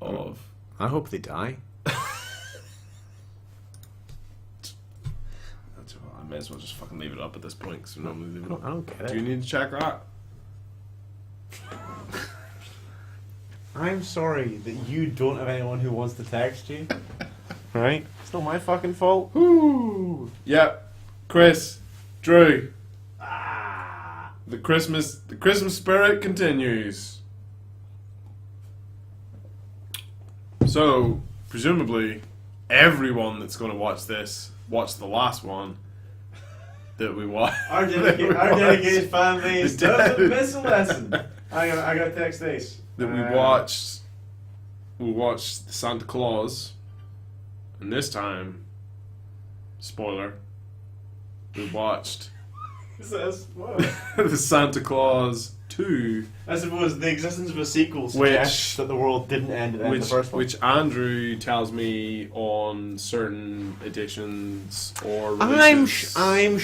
of... I hope they die. I may as well just fucking leave it up at this point, because we normally leave it up. I don't get it. Do you need to check that? I'm sorry that you don't have anyone who wants to text you. Right? It's not my fucking fault. Woo! Yep. Chris. Drew. The Christmas spirit continues. So, presumably, everyone that's going to watch this watched the last one that we watched. Our dedicated fan base doesn't miss a lesson. I got to text this. That we watched. We watched Santa Claus, and this time, spoiler, we watched the Santa Claus 2. I suppose the existence of a sequel suggests that the world didn't end at the end of the first one. Which Andrew tells me on certain editions or releases. I'm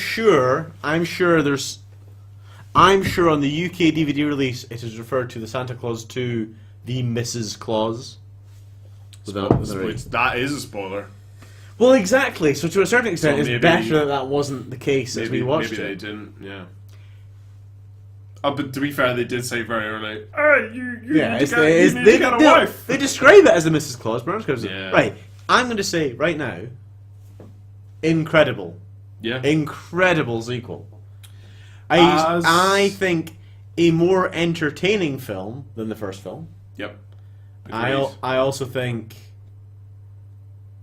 sure on the UK DVD release it is referred to the Santa Claus 2, the Mrs. Claus. Which that is a spoiler. Well, exactly. So to a certain extent, So it's maybe- better that wasn't the case as we watched maybe it. they didn't, yeah. But to be fair, they did say very early, hey, you need to get a wife. They describe it as the Mrs. Claus, but I'm just Yeah. right. I'm going to say right now, incredible, Yeah. incredible sequel. As- I think a more entertaining film than the first film. Yep. I Agreed. also think,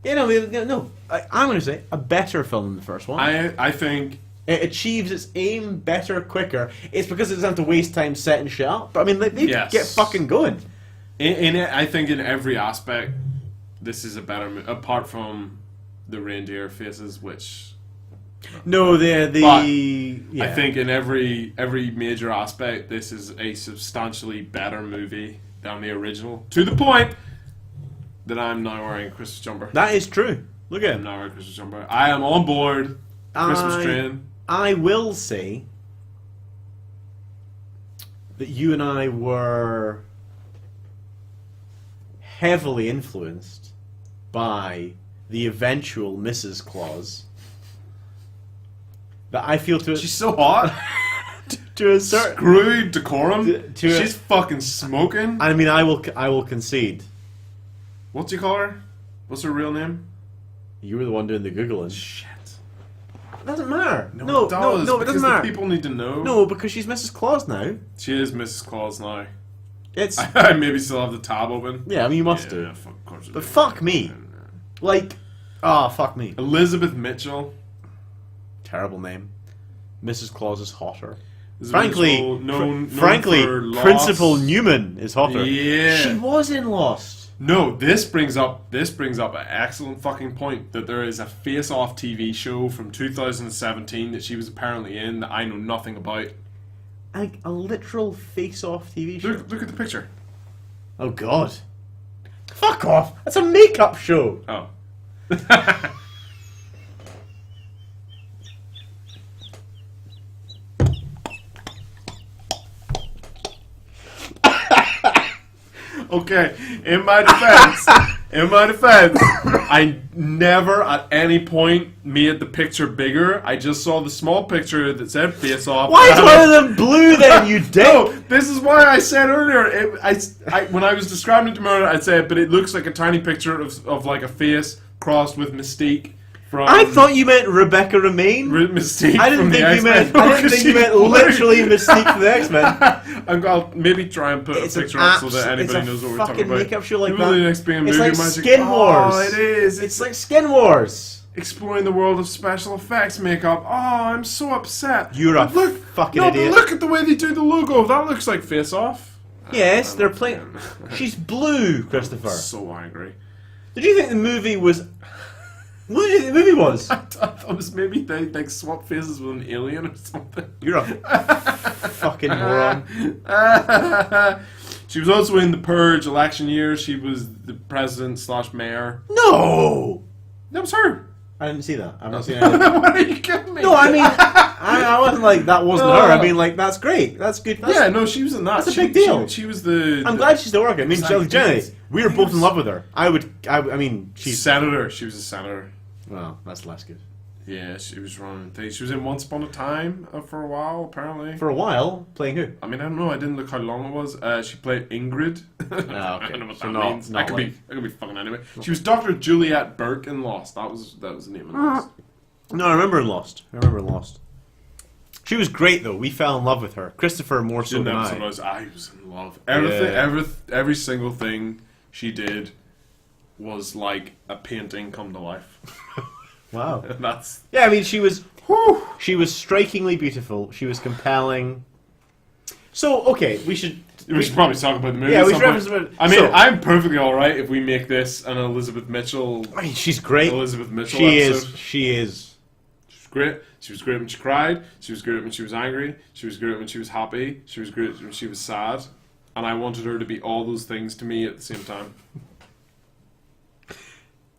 I'm going to say a better film than the first one. I think It achieves its aim better, quicker. It's because it doesn't have to waste time setting shit up. But I mean, they Yes. get fucking going. I think in every aspect, this is a better apart from the reindeer faces, which No, But yeah. I think in every major aspect, this is a substantially better movie than the original. To the point that I'm now wearing a Christmas jumper. that is true. Look at I'm him. now wearing a Christmas jumper. I am on board. Christmas train. I will say that you and I were heavily influenced by the eventual Mrs. Claus. That I feel She's so hot. to a certain. Screw decorum. To- She's fucking smoking. I mean, I will concede. What do you call her? What's her real name? You were the one doing the googling. Shit. It doesn't matter. No, No, it does, it because doesn't the matter. people need to know. No, because she's Mrs. Claus now. She is Mrs. Claus now. It's I maybe still have the tab open. yeah. I mean, you must Yeah, do. of course I But do. fuck me. Like, fuck me. Elizabeth Mitchell. Terrible name. Mrs. Claus is hotter. Elizabeth Frankly, Mitchell, known frankly, for Lost. Principal Newman is hotter. Yeah. She was in Lost. No, this brings up an excellent fucking point that there is a Face Off TV show from 2017 that she was apparently in that I know nothing about. Like a literal face-off TV show. Look at the picture. Oh God. Fuck off. That's a makeup show. Oh. Okay, in my defense, I never at any point made the picture bigger. I just saw the small picture that said Face Off. Why is one of them blue then, you dick? No, this is why I said earlier, when I was describing it to Murder, I'd say, but it looks like a tiny picture of like a face crossed with Mystique from... I thought you meant Rebecca Remain. Mystique I didn't from the think you X-Men. meant. I didn't think you meant literally Mystique from the X-Men. I'll maybe try and put a picture up so that anybody knows what we're talking about. Makeup show like Maybe that. the next being It's movie like magic. Skin Wars. Oh, it is. It's like Skin Wars. Exploring the world of special effects makeup. Oh, I'm so upset. You're a But fucking no, idiot. but look at the way they do the logo. That looks like Face Off. Yes, they're playing. She's blue, Christopher. So angry. Did you think the movie was? What did you think the movie was? I thought it was maybe they like swap faces with an alien or something. You're a fucking moron. She was also in the Purge election year. She was the president / mayor. No, That was her. I didn't see that. I've not seen it. What are you kidding me? No, I mean, I wasn't like that. Wasn't her. I mean, like that's great. That's good. That's, Yeah, no, she was in that. That's a big deal. She was the. I'm glad she's still working. I mean, Exactly. Jenny, We were both in love with her. I mean, she's... Senator. She was a senator. Well, that's less good. Yeah, she was running things. She was in Once Upon a Time for a while, apparently. For a while, playing who? I mean, I don't know. I didn't look how long it was. She played Ingrid. Ah, okay. I don't know what So that means. not I could like- be fucking anyway. She was Dr. Juliet Burke in Lost. That was the name of Lost. No, I remember in Lost. She was great, though. We fell in love with her. Christopher more so In than the episode, I. I was in love. Everything, Yeah. every single thing she did was like a painting come to life. Wow. And that's Yeah, I mean, she was strikingly beautiful. She was compelling. So, okay, we should probably talk about the movie. Yeah, at we some should point. reference it. I mean, So- I'm perfectly all right if we make this an Elizabeth Mitchell. I mean, she's great. Elizabeth Mitchell She episode. is. She is. She was great. She was great when she cried. She was great when she was angry. She was great when she was happy. She was great when she was sad. And I wanted her to be all those things to me at the same time.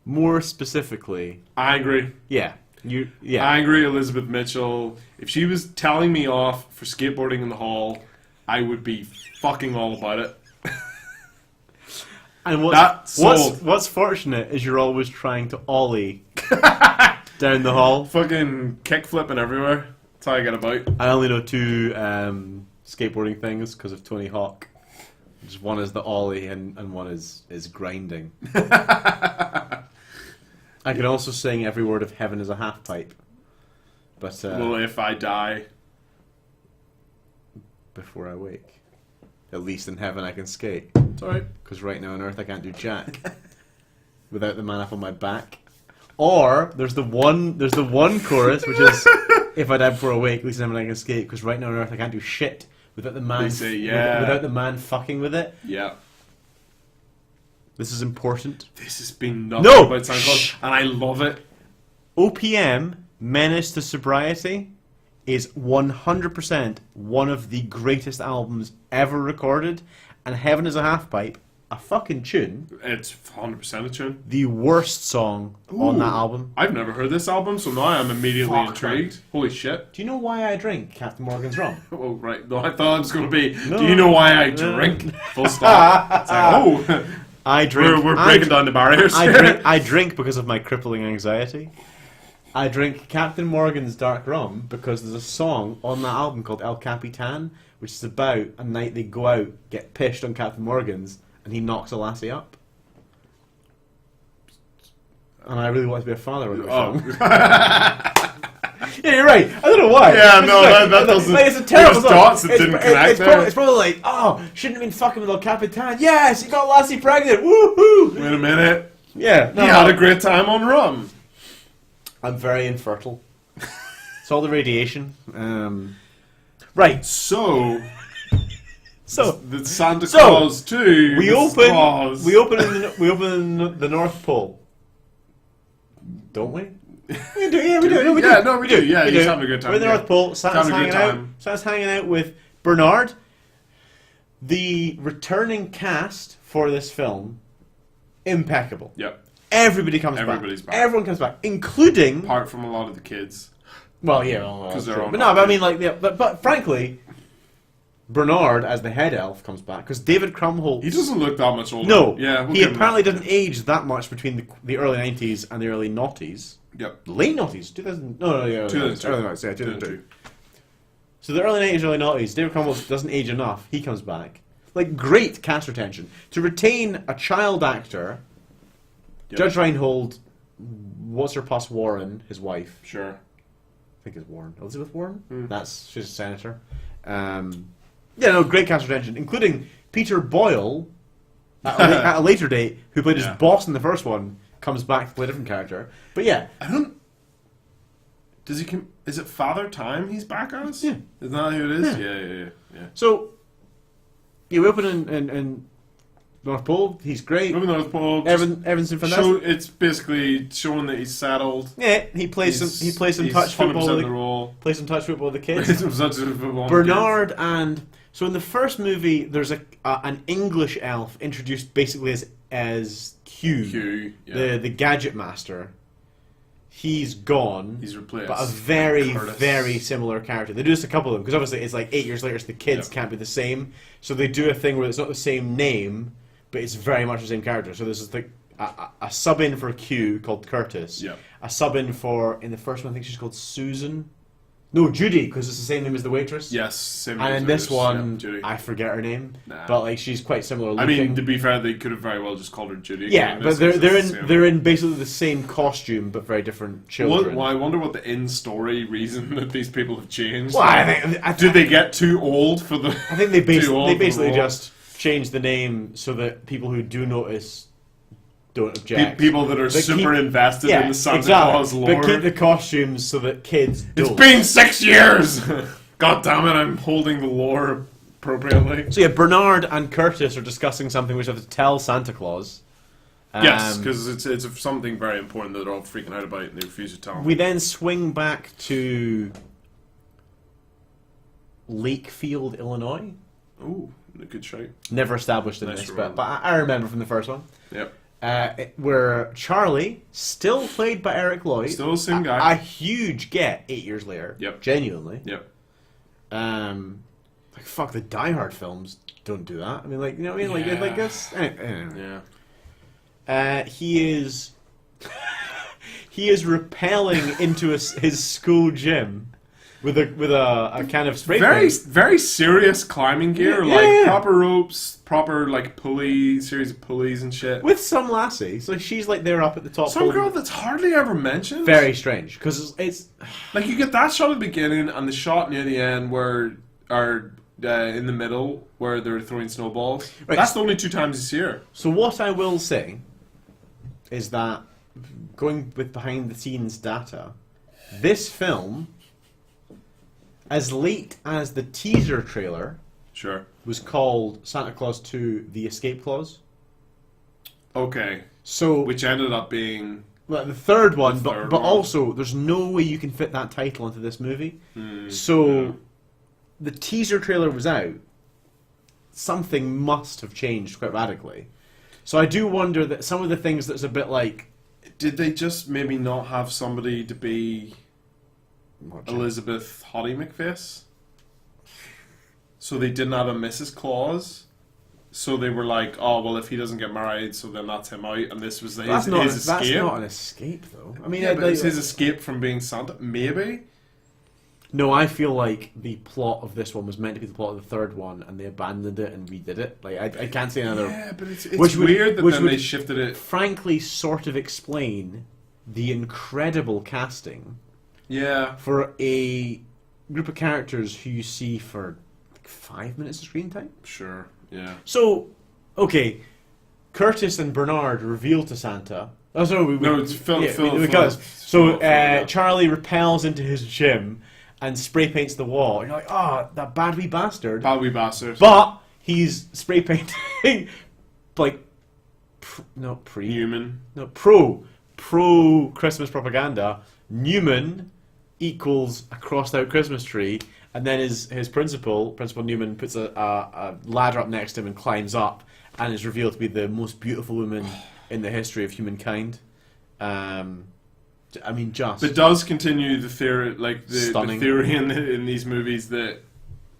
More specifically, Angry. yeah. Angry Elizabeth Mitchell. If she was telling me off for skateboarding in the hall, I would be fucking all about it. And That sold. what's fortunate is you're always trying to ollie down the hall. Fucking kickflipping everywhere. That's how I get about. I only know two skateboarding things because of Tony Hawk. Just one is the ollie and one is grinding. I can also sing every word of Heaven is a Half Pipe. But Well, if I die, before I wake. At least in heaven I can skate. it's alright. Because right now on earth I can't do jack. Without the man up on my back. Or there's the one chorus which is if I die before I wake, at least in heaven I can skate. Because right now on earth I can't do shit without the man. They say, yeah. Without the man fucking with it. Yeah. This is important. This has been nothing No! about Santa Shh! Claus, and I love it. OPM, Menace to Sobriety, is 100% one of the greatest albums ever recorded, and Heaven is a Half Pipe, a fucking tune, It's 100% a tune. the worst song on that Ooh. album. I've never heard this album, so now I'm immediately Fuck, intrigued. Holy shit. Do you know why I drink Captain Morgan's rum? Oh, right. No, I thought it was going to be, No. do you know why I drink? Full stop. It's like, oh, I drink. we're breaking down the barriers. I drink because of my crippling anxiety. I drink Captain Morgan's Dark Rum because there's a song on that album called El Capitan, which is about a night they go out, get pissed on Captain Morgan's, and he knocks a lassie up. And I really want to be a father of the film. Oh. Yeah, you're right. I don't know why. Yeah, no, that doesn't... Like, it's a terrible There's song. dots that didn't connect there. It's probably like, oh, shouldn't have been fucking with El Capitan. Yes, he got Lassie pregnant. Woohoo! Wait a minute. Yeah, no, He had a great time on rum. I'm very infertile. It's all the radiation. Right. So, So the Santa So, Claus 2. we the open Claus. in the North Pole, don't we? We do. Yeah, we do. No, we Yeah, do. no, we do. Yeah, we he's do. having a good time, We're in the yeah. North Pole. Santa's Having a hanging good out. time. Santa's hanging out with Bernard. The returning cast for this film, impeccable. Yep. Everybody comes Everybody's back. Everyone comes back, including. Apart from a lot of the kids. Well, yeah, Because they're all but no, but I mean, like, yeah, but frankly, Bernard as the head elf comes back because David Krumholtz. He doesn't look that much older. No, Yeah, we'll he give him apparently that. didn't age that much between the early '90s and the early noughties. Yep. Late noughties, 2000. No, yeah, 2002. early noughties, yeah, 2002. So the early '90s, early noughties. David Krumholtz doesn't age enough. He comes back. Like, great cast retention to retain a child actor. Yep. Judge Reinhold, what's her pus Warren, his wife. Sure. I think it's Warren. Elizabeth Warren? Mm. She's a senator. Yeah, no, great cast retention, including Peter Boyle, at a later date, who played his Yeah. boss in the first one, comes back to play a different character. But yeah, I don't... Does he... Is it Father Time he's back as? Yeah. Isn't that who it is? Yeah. Yeah. so, yeah, we open in North Pole, he's great. Moving North Pole. Evan's fantastic. It's basically showing that he's settled. Yeah, he plays some He's touch football 100% with the role. plays some touch football with the Plays kids. some touch football with Bernard and so in the first movie, there's an English elf introduced basically as Q, Q, yeah. the gadget master. He's gone. He's replaced. But a very, by Curtis. very similar character. They do just a couple of them because obviously it's like 8 years later, so the kids Yeah. can't be the same. So they do a thing where it's not the same name, but it's very much the same character. So this is like a sub in for Q called Curtis. Yeah. A sub in for, in the first one, I think she's called Susan. No, Judy, because it's the same name as the waitress. Yes, same And as in this yeah, one, Judy. I forget her name, Nah. but like she's quite similar looking. I mean, to be fair, they could have very well just called her Judy. yeah, In but this they're instance, in yeah. they're in basically the same costume but very different children. Well, I wonder what the in-story reason that these people have changed. Well, I Did they get too old for the? I think they too old for the basically role? just changed the name so that people who do notice don't object. People that are But super keep- invested in the Santa exactly. Claus lore. But keep the costumes so that kids It's don't. been 6 years. God damn it! I'm holding the lore appropriately. So yeah, Bernard and Curtis are discussing something which they have to tell Santa Claus. Yes, because it's something very important that they're all freaking out about, and they refuse to tell. 'em. we then swing back to Lakefield, Illinois. Ooh, a good shout. Never established in Nice this, remember. but I remember from the first one. Yep. Where Charlie, still played by Eric Lloyd, Still the same guy. a huge get 8 years later. Yep. Genuinely. Yep. Like fuck, the Die Hard films don't do that. I mean, like, you know what I mean? Like, Yeah. like this. Anyway. Yeah. He is he is rappelling into his school gym with a kind of spray Very, paint. very serious climbing gear, Yeah, like yeah. proper ropes, proper like pulley, series of pulleys and shit. With some lassie, so she's like there up at the top. Some holding- girl that's hardly ever mentioned. very strange because it's Like you get that shot at the beginning and the shot near the end where are in the middle where they're throwing snowballs. Right. That's the only 2 times you see her. so. What I will say is that going with behind the scenes data, this film, as late as the teaser trailer, Sure. was called Santa Claus 2: The Escape Clause. Okay. So Which ended up being well, the third one, The but third but one. also there's no way you can fit that title into this movie. yeah. So the teaser trailer was out. Something must have changed quite radically. So I do wonder that some of the things that's a bit like Did they just maybe not have somebody to be Elizabeth Hottie McFace? So they didn't have a Mrs. Claus. So they were like, oh well, if he doesn't get married, so then that's him out, and this was that's his not escape. an escape though. I mean, Yeah, but like- it's his escape from being Santa. Maybe. no, I feel like the plot of this one was meant to be the plot of the third one, and they abandoned it and redid it. Like I can't see another. Yeah, but it's Which would- weird that which then would- they shifted it. Frankly, sort of explain the incredible casting Yeah. for a group of characters who you see for like 5 minutes of screen time. Sure. Yeah. So, okay, Curtis and Bernard reveal to Santa. Oh, sorry, No, it's Phil. because Phil, yeah. Charlie repels into his gym and spray paints the wall. You're like, oh, that bad wee bastard. Bad wee bastard. But he's spray painting like Human. pro Christmas propaganda. Newman equals a crossed out Christmas tree, and then his principal Newman, puts a ladder up next to him and climbs up, and is revealed to be the most beautiful woman in the history of humankind. I mean, just But does continue the theory, like the Stunning. theory in these movies that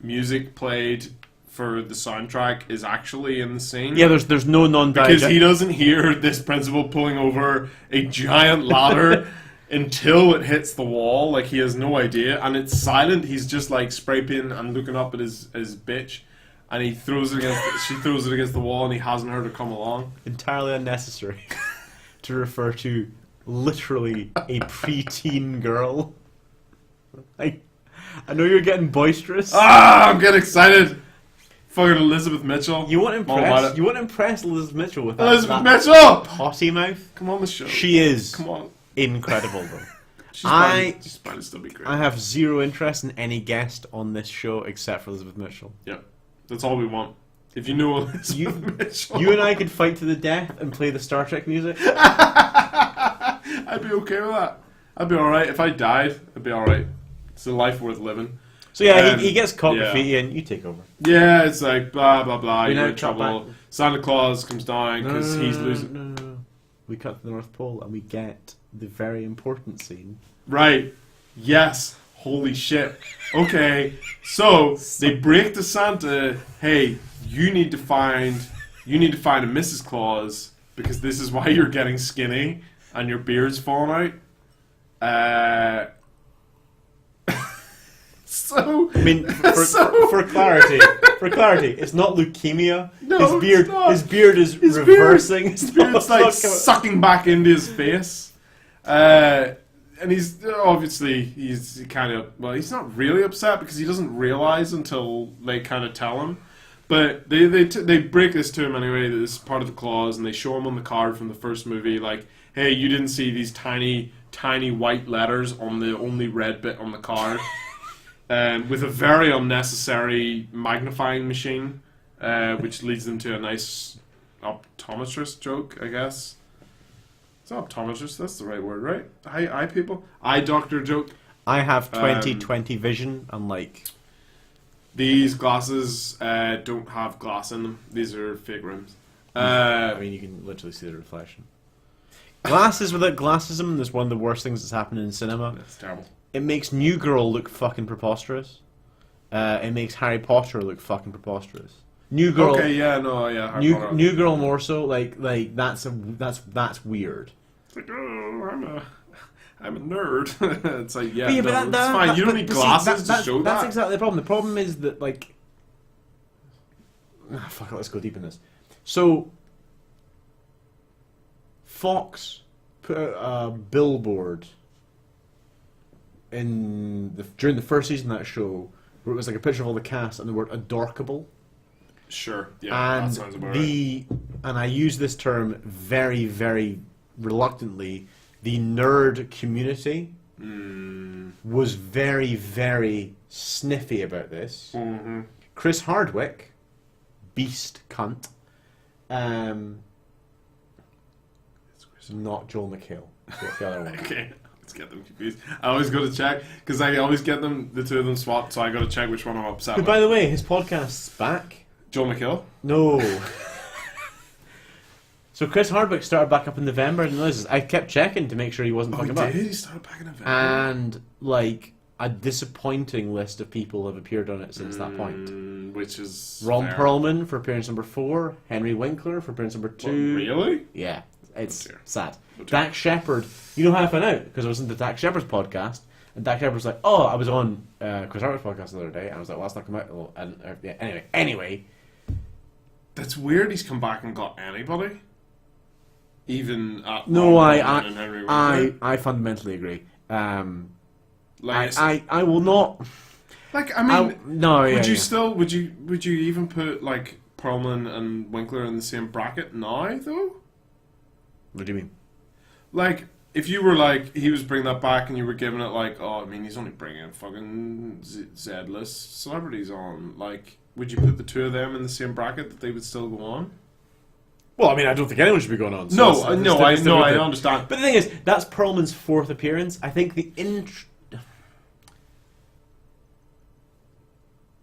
music played for the soundtrack is actually in the scene. yeah. There's no Because he non-diegetic. doesn't hear this principal pulling over a giant ladder until it hits the wall. Like, he has no idea. And it's silent. He's just, like, spray painting and looking up at his bitch. And he throws it against... she throws it against the wall, and he hasn't heard her come along. Entirely unnecessary to refer to literally a preteen girl. Like, I know you're getting boisterous. Ah! I'm getting excited! Fucking Elizabeth Mitchell. You won't I'm all about impress. it. You won't impress Elizabeth Mitchell with that. Elizabeth that Mitchell! potty mouth. Come on the show. She is Come on. incredible, though. She's I- might still be great. I have zero interest in any guest on this show except for Elizabeth Mitchell. Yeah. That's all we want. If you know Elizabeth You- Mitchell... You and I could fight to the death and play the Star Trek music. I'd be okay with that. I'd be alright. If I died, I'd be alright. It's a life worth living. So yeah, Um, he gets caught yeah. graffiti and you take over. Yeah, it's like blah blah blah. We You're now in cut trouble. back. Santa Claus comes down because he's losing. No. We cut to the North Pole and we get the very important scene. Right. Yes. Holy shit. Okay. So they break to Santa. Hey, you need to find you need to find a Mrs. Claus because this is why you're getting skinny and your beard's falling out. So I mean, for clarity, it's not leukemia. No, his it's not. his beard is reversing. His beard's like sucking back into his face. And he's obviously he's kind of he's not really upset because he doesn't realize until they kind of tell him. But they break this to him anyway. That this is part of the clause, and they show him on the card from the first movie, like, hey, you didn't see these tiny white letters on the only red bit on the card, with a very unnecessary magnifying machine, which leads them to a nice optometrist joke, I guess. It's not optometrist, that's the right word, right? Eye people? Eye doctor joke. I have 20/20 vision, unlike... These glasses don't have glass in them. These are fake rims. I mean, you can literally see the reflection. Glasses without glassism is one of the worst things that's happened in cinema. That's terrible. It makes New Girl look fucking preposterous. It makes Harry Potter look fucking preposterous. New Girl... Okay, yeah, no, yeah. New Girl more so, like that's weird. It's like, oh, I'm a nerd. It's like, yeah, but no, it's fine. You don't need glasses to show that. That's exactly the problem. The problem is that, like... fuck it, let's go deep in this. So, Fox put out a billboard during the first season of that show where it was like a picture of all the cast and the word adorkable. Sure, yeah, And that sounds about right. And I use this term very, very reluctantly, the nerd community was very, very sniffy about this. Mm-hmm. Chris Hardwick, beast cunt, not Joel McHale. The other one. Okay, let's get them confused. I always go to check, because I always get the two of them swapped, so I got to check which one I'm upset But with. by the way, his podcast's back. Joel McHale? No. So Chris Hardwick started back up in November, and I kept checking to make sure he wasn't fucking back. He started back in November. And, like, a disappointing list of people have appeared on it since that point. Which is... Ron fair. Perlman for appearance number 4, Henry Winkler for appearance number 2. What, really? Yeah, it's Oh dear. sad. Oh dear. Dak Shepard, you know how I found out? Because I was in the Dak Shepard's podcast, and Dak Shepard was like, oh, I was on Chris Hardwick's podcast the other day, and I was like, well, that's not come out. Well, and, yeah, anyway. That's weird he's come back and got anybody. Even at No, Ron Perlman and Henry Winkler. I fundamentally agree. Like, I will not... like, I mean... no, yeah, Would you yeah. still... Would you even put, like, Perlman and Winkler in the same bracket now, though? What do you mean? Like, if you were like, he was bringing that back and you were giving it like, oh, I mean, he's only bringing fucking Z-list celebrities on. Like, would you put the two of them in the same bracket that they would still go on? Well, I mean, I don't think anyone should be going on. So No, it's I different. understand. But the thing is, that's Perlman's 4th appearance. I think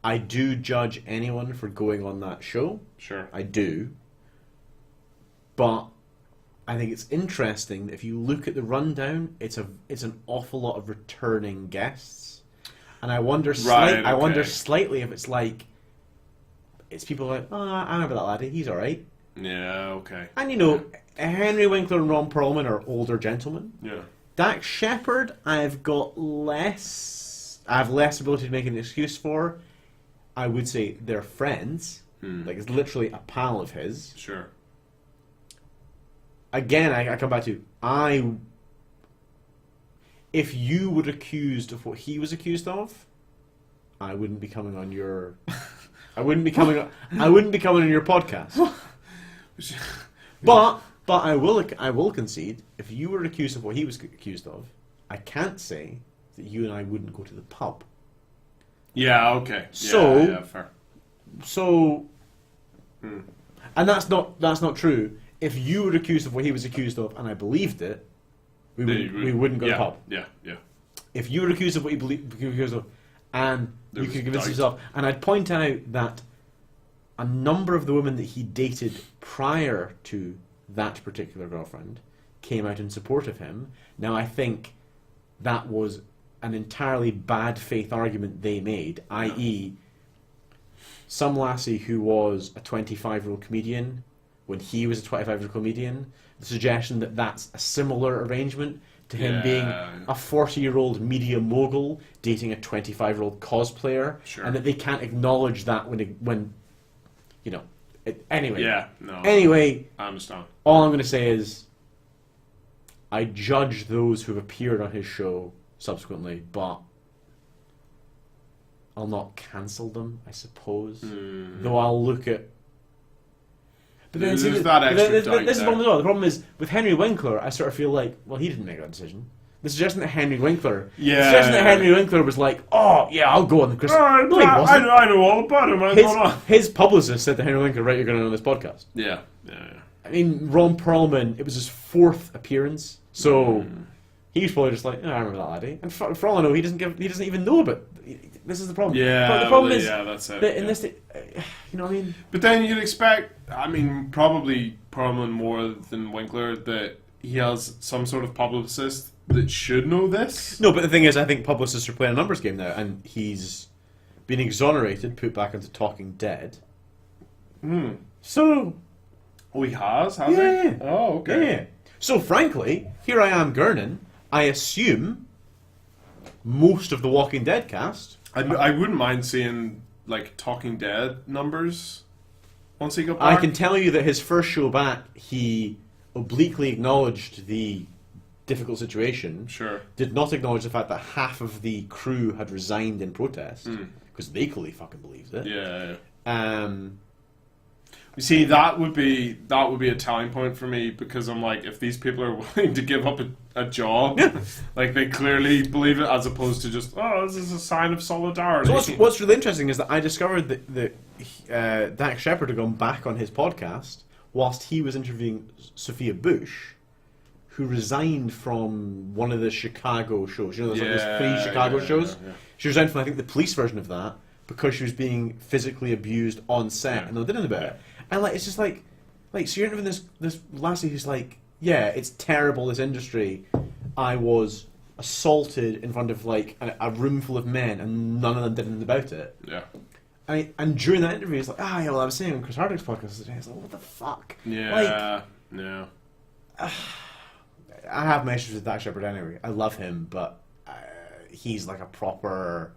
I do judge anyone for going on that show. Sure. I do. But I think it's interesting that if you look at the rundown, it's an awful lot of returning guests. And I wonder I wonder slightly if it's like it's people like, oh, I remember that laddie, he's alright. Yeah, okay. And you know, Henry Winkler and Ron Perlman are older gentlemen. Yeah. Dak Shepard, I have less ability to make an excuse for. I would say they're friends. Like, it's literally a pal of his. Sure. Again, I come back to, if you were accused of what he was accused of, I wouldn't be coming on your... I wouldn't be coming on your podcast. But I will concede, if you were accused of what he was accused of, I can't say that you and I wouldn't go to the pub. Yeah, okay. So- Fair. So, and that's not true. If you were accused of what he was accused of, and I believed it, we wouldn't go to the pub. Yeah. If you were accused of what he accused of, and There you was could convince doubt. yourself, and I'd point out that a number of the women that he dated prior to that particular girlfriend came out in support of him. Now, I think that was an entirely bad faith argument they made, i.e., some lassie who was a 25-year-old comedian when he was a 25-year-old comedian. The suggestion that that's a similar arrangement to him being a 40-year-old media mogul dating a 25-year-old cosplayer, Sure. and that they can't acknowledge that when you know. Anyway. Yeah, no. Anyway, I understand. all I'm going to say is I judge those who have appeared on his show subsequently, but I'll not cancel them, I suppose. Though I'll look at... But then, There's that extra doubt this is the there. problem as well. The problem is, with Henry Winkler, I sort of feel like, well, he didn't make that decision. The suggestion that Henry Winkler... Yeah. The suggestion that Henry Winkler was like, oh, yeah, I'll go on the Chris... No, he wasn't. I know all about him. His publicist said to Henry Winkler, right, you're going to on this podcast. Yeah. I mean, Ron Perlman, it was his 4th appearance, so he was probably just like, oh, I remember that laddie. And for all I know, he doesn't even know about it. This is the problem. Yeah, But the problem is that's it. that in yeah. this, you know what I mean? But then you'd expect, I mean, probably Perlman more than Winkler, that he has some sort of publicist that should know this. No, but the thing is, I think publicists are playing a numbers game now, and he's been exonerated, put back into Talking Dead. So, Oh, he has yeah, he? yeah. Oh, okay. Yeah. So, frankly, here I am, Gurnan. I assume most of the Walking Dead cast. I wouldn't mind seeing, like, Talking Dead numbers once he got back. I can tell you that his first show back, he obliquely acknowledged the difficult situation. Sure. Did not acknowledge the fact that half of the crew had resigned in protest because they clearly fucking believed it. Yeah. You see, that would be a telling point for me, because I'm like, if these people are willing to give up a job, like, they clearly believe it, as opposed to just, oh, this is a sign of solidarity. So what's really interesting is that I discovered that Dak Shepard had gone back on his podcast whilst he was interviewing Sophia Bush, who resigned from one of the Chicago shows. You know, there's like those 3 Chicago shows. Yeah. She resigned from, I think, the police version of that because she was being physically abused on set, and they did anything about it. And like, it's just like, so you're interviewing this lassie who's like, yeah, it's terrible, this industry. I was assaulted in front of like a room full of men, and none of them did anything about it. Yeah. And during that interview, it's like, yeah, well, I was saying on Chris Hardwick's podcast today, it's like, what the fuck? Yeah. Yeah. I have my issues with Dak Shepard anyway. I love him, but he's like a proper...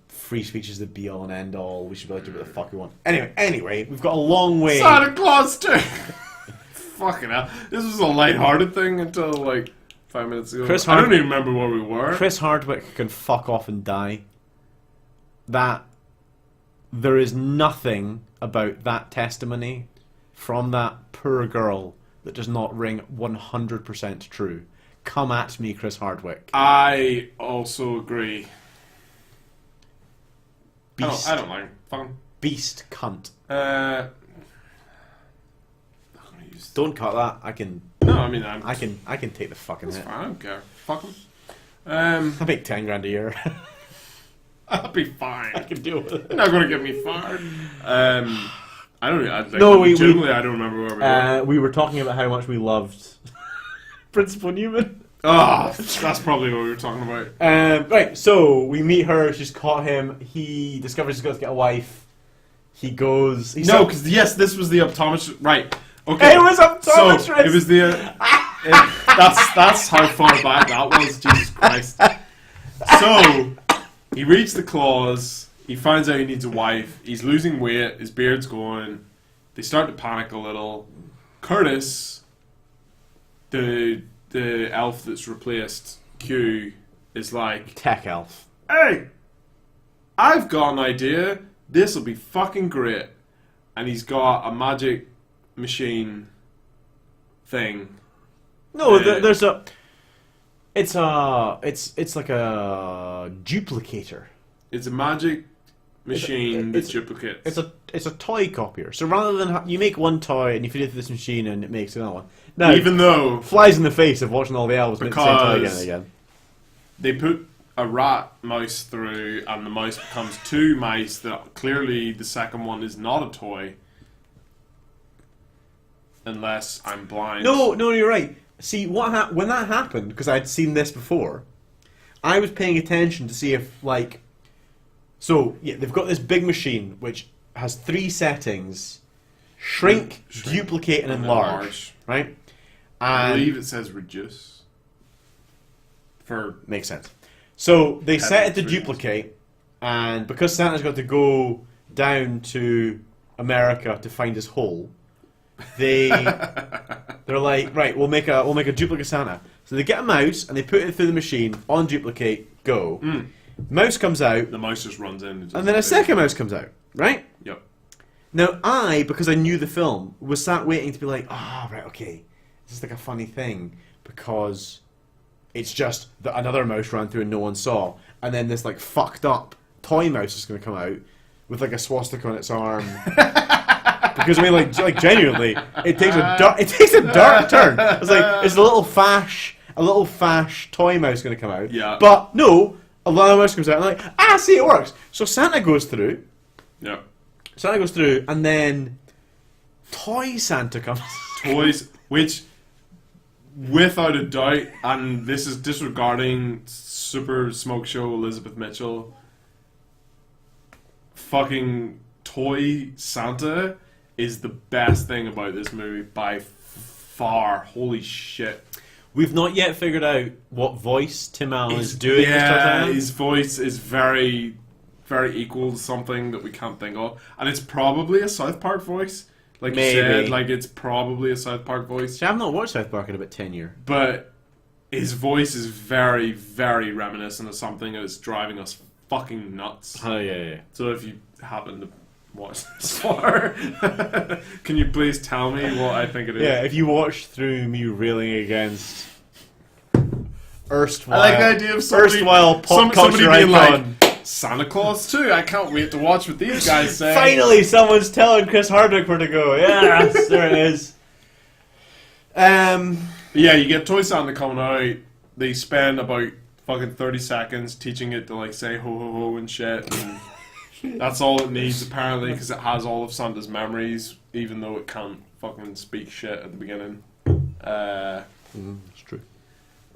Free speech is the be all and end all. We should be able to do what the fuck we want. Anyway, we've got a long way. Santa Claus 2! Fucking hell. This was a lighthearted thing until like 5 minutes ago. I don't even remember where we were. Chris Hardwick can fuck off and die. There is nothing about that testimony from that poor girl that does not ring 100% true. Come at me, Chris Hardwick. I also agree. Beast. I don't like him. Fuck him. Beast cunt. Don't cut that. I can take the fucking hit. Fine, I don't care. Fuck him. I make $10,000 a year. I'll be fine. I can deal with it. You're not going to get me fired. I don't. I don't remember where we were. We were talking about how much we loved Principal Newman. Oh, that's probably what we were talking about. Right, so we meet her. She's caught him. He discovers he's got to get a wife. He goes. Because this was the optometrist. Right. Okay. It was optometrist. So it was the. That's how far back that was. Jesus Christ. So he reads the clause. He finds out he needs a wife. He's losing weight. His beard's going. They start to panic a little. Curtis, the elf that's replaced Q, is like, tech elf. hey, I've got an idea. This will be fucking great. And he's got a magic machine thing. No, there's a. It's like a duplicator. It's a magic machine that duplicates. It's a toy copier. So rather than you make one toy and you feed it to this machine and it makes another one. Now, even though flies in the face of watching all the elves make the same toy again and again. They put a rat mouse through, and the mouse becomes 2 mice. That clearly the second one is not a toy, unless I'm blind. No, you're right. See when that happened, because I'd seen this before, I was paying attention to see if like. So yeah, they've got this big machine which has 3 settings: shrink, duplicate, and enlarge. Right? I And believe it says reduce. makes sense. So they set it to reasons. duplicate, and because Santa's got to go down to America to find his hole, they're like, right, we'll make a duplicate Santa. So they get a mouse and they put it through the machine on duplicate, go. Mouse comes out, The mouse just runs in. and then a second mouse comes out, right? Yep. Now I, because I knew the film, was sat waiting to be like, right, okay, this is like a funny thing because it's just that another mouse ran through and no one saw, and then this like fucked up toy mouse is going to come out with like a swastika on its arm. Because I mean, like genuinely, it takes a dark turn. It's like it's a little fash toy mouse going to come out. Yeah. But no, a lot of mouse comes out and like, see, it works. So Santa goes through. Yep. Santa goes through, and then Toy Santa comes. Toys, which, without a doubt, and this is disregarding Super Smoke Show Elizabeth Mitchell, fucking Toy Santa is the best thing about this movie by far. Holy shit. We've not yet figured out what voice Tim Allen is doing. Yeah, his voice is very, very equal to something that we can't think of. And it's probably a South Park voice. Like Maybe. you said, like it's probably a South Park voice. See, I've not watched South Park in about 10 years. But his voice is very, very reminiscent of something that is driving us fucking nuts. Oh, yeah. So if you happen to watch this far, can you please tell me what I think it is? Yeah, if you watch through me railing against erstwhile, I like the idea of erstwhile pop somebody culture being icon. like, Santa Claus 2, I can't wait to watch what these guys say. Finally, someone's telling Chris Hardwick where to go. Yes, there it is. Yeah, you get Toy Santa coming out, they spend about fucking 30 seconds teaching it to like say ho ho ho and shit, and that's all it needs apparently because it has all of Santa's memories, even though it can't fucking speak shit at the beginning. It's true.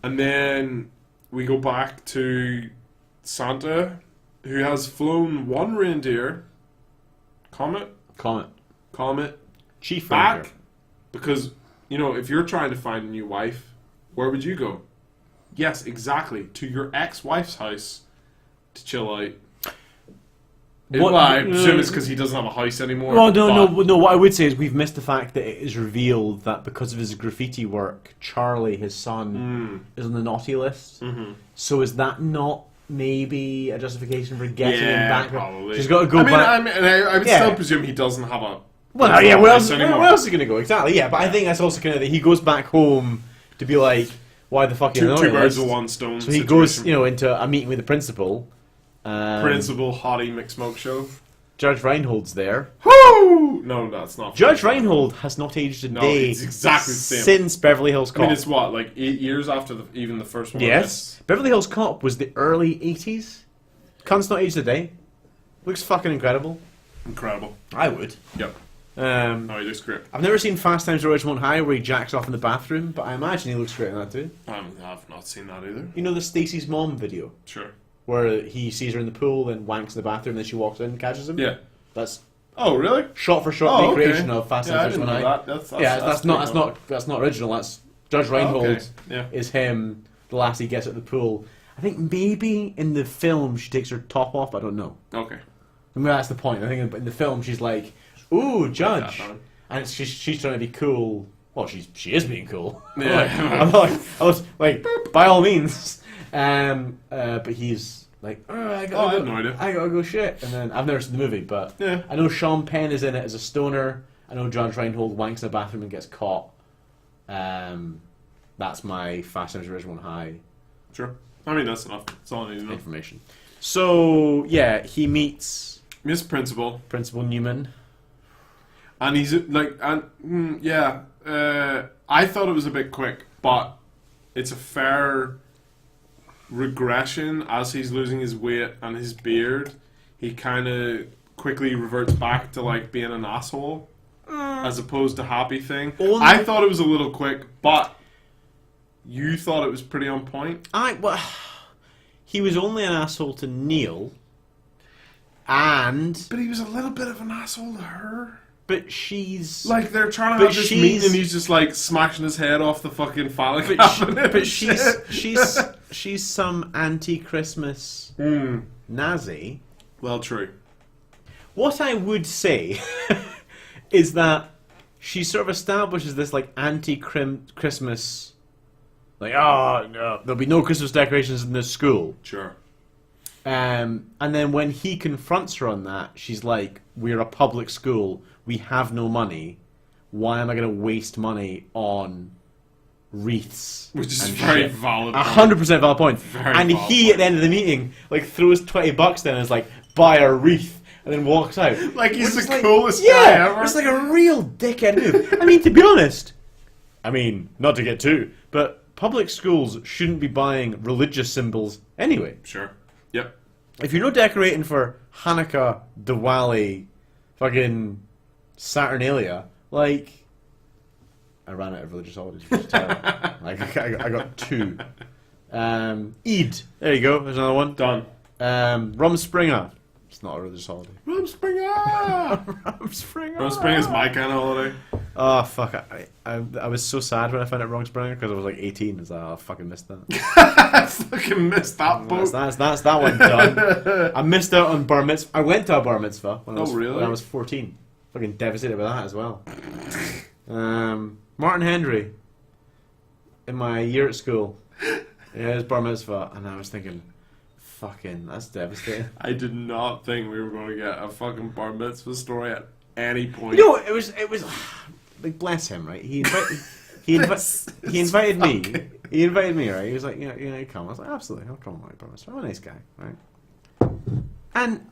And then we go back to Santa, who has flown one reindeer, Comet, Chief back, Reindeer. because, you know, if you're trying to find a new wife, where would you go? Yes, exactly, to your ex-wife's house to chill out. Well, I presume it's because he doesn't have a house anymore. Well, but- no. What I would say is we've missed the fact that it is revealed that because of his graffiti work, Charlie, his son, is on the naughty list. Mm-hmm. So is that not maybe a justification for getting him back? Probably. She's got to go I mean, back. I would Yeah. still presume he doesn't have a. Well, doesn't yeah. have a Where house else anymore. is he going to go? Exactly. Yeah, but I think that's also kind of that he goes back home to be like, why the fuck? Two are you birds with one stone. So he goes, into a meeting with the principal. Principal Hottie McSmoke Show. Judge Reinhold's there. Woo! No, that's not. Judge Reinhold has not aged a No, day it's exactly the same. since Beverly Hills I Cop. mean, it's what, like 8 years after even the first one? Yes. Beverly Hills Cop was the early 80s. Cunt's not aged a day. Looks fucking incredible. Incredible. I would. Yep. Um, No, he looks great. I've never seen Fast Times at Ridgemont High where he jacks off in the bathroom, but I imagine he looks great in that too. I've not seen that either. You know the Stacey's mom video? Sure. Where he sees her in the pool and wanks in the bathroom, then she walks in and catches him? Yeah. That's Oh, really? shot for shot Oh, recreation okay. of Fast Yeah, I Times at didn't Ridgemont know High. that. That's not original. That's Judge Oh, Reinhold okay. Yeah. is him, the last he gets at the pool. I think maybe in the film she takes her top off. I don't know. Okay. I mean, that's the point. I think in the film she's like, "Ooh, Judge," Like that, and she's trying to be cool. Well, she is being cool. Yeah. I was like, by all means. But he's like, I I had no idea. gotta go shit. And then I've never seen the movie, but Yeah. I know Sean Penn is in it as a stoner. I know Judge Reinhold wanks in the bathroom and gets caught. That's my Fast Times at Ridgemont High Sure. I mean, that's enough. That's all I need to know. information. So yeah, he meets Miss Principal. Principal Newman. And he's like, I thought it was a bit quick, but it's a fair regression as he's losing his weight and his beard. He kind of quickly reverts back to like being an asshole as opposed to happy thing. Only- I thought it was a little quick, but you thought it was pretty on point. He was only an asshole to Neil. And But he was a little bit of an asshole to her. but she's Like, they're trying to But have this she's- meeting and he's just, like, smashing his head off the fucking filing but, cabinet. but and she's some anti-Christmas shit. Nazi. Well, true. What I would say is that she sort of establishes this like anti-Christmas, like oh no, there'll be no Christmas decorations in this school. Sure. And then when he confronts her on that, she's like, "We're a public school. We have no money. Why am I going to waste money on wreaths?" Which is and very shit?" valid. 100% valid point. Very And valid he, point. at the end of the meeting, like throws $20 down and is like, "Buy a wreath," and then walks out. Like, he's Which is the coolest guy yeah, ever. it's like a real dickhead move. I mean, to be honest, not to get too, but public schools shouldn't be buying religious symbols anyway. Sure. Yep. If you're not decorating for Hanukkah, Diwali, fucking Saturnalia, like, I ran out of religious holidays, which is terrible. Like, I got 2. Eid, there you go, there's another one. Done. Rumspringa, it's not a religious holiday. Rumspringa! Rumspringa! Rumspringa is my kind of holiday. Oh, fuck, I was so sad when I found out Rumspringa, because I was like 18, I was like, oh, I fucking missed that. I fucking missed that boat. That's that one done. I missed out on bar mitzvah. I went to a bar mitzvah when Oh, really? when I was 14. Fucking devastated by that as well. Martin Hendry, in my year at school, his bar mitzvah, and I was thinking, fucking, that's devastating. I did not think we were going to get a fucking bar mitzvah story at any point. You know, it was like, bless him, right? He invited me. He invited me, right? He was like, you come. I was like, absolutely, I'll come on my bar mitzvah. I'm a nice guy, right? And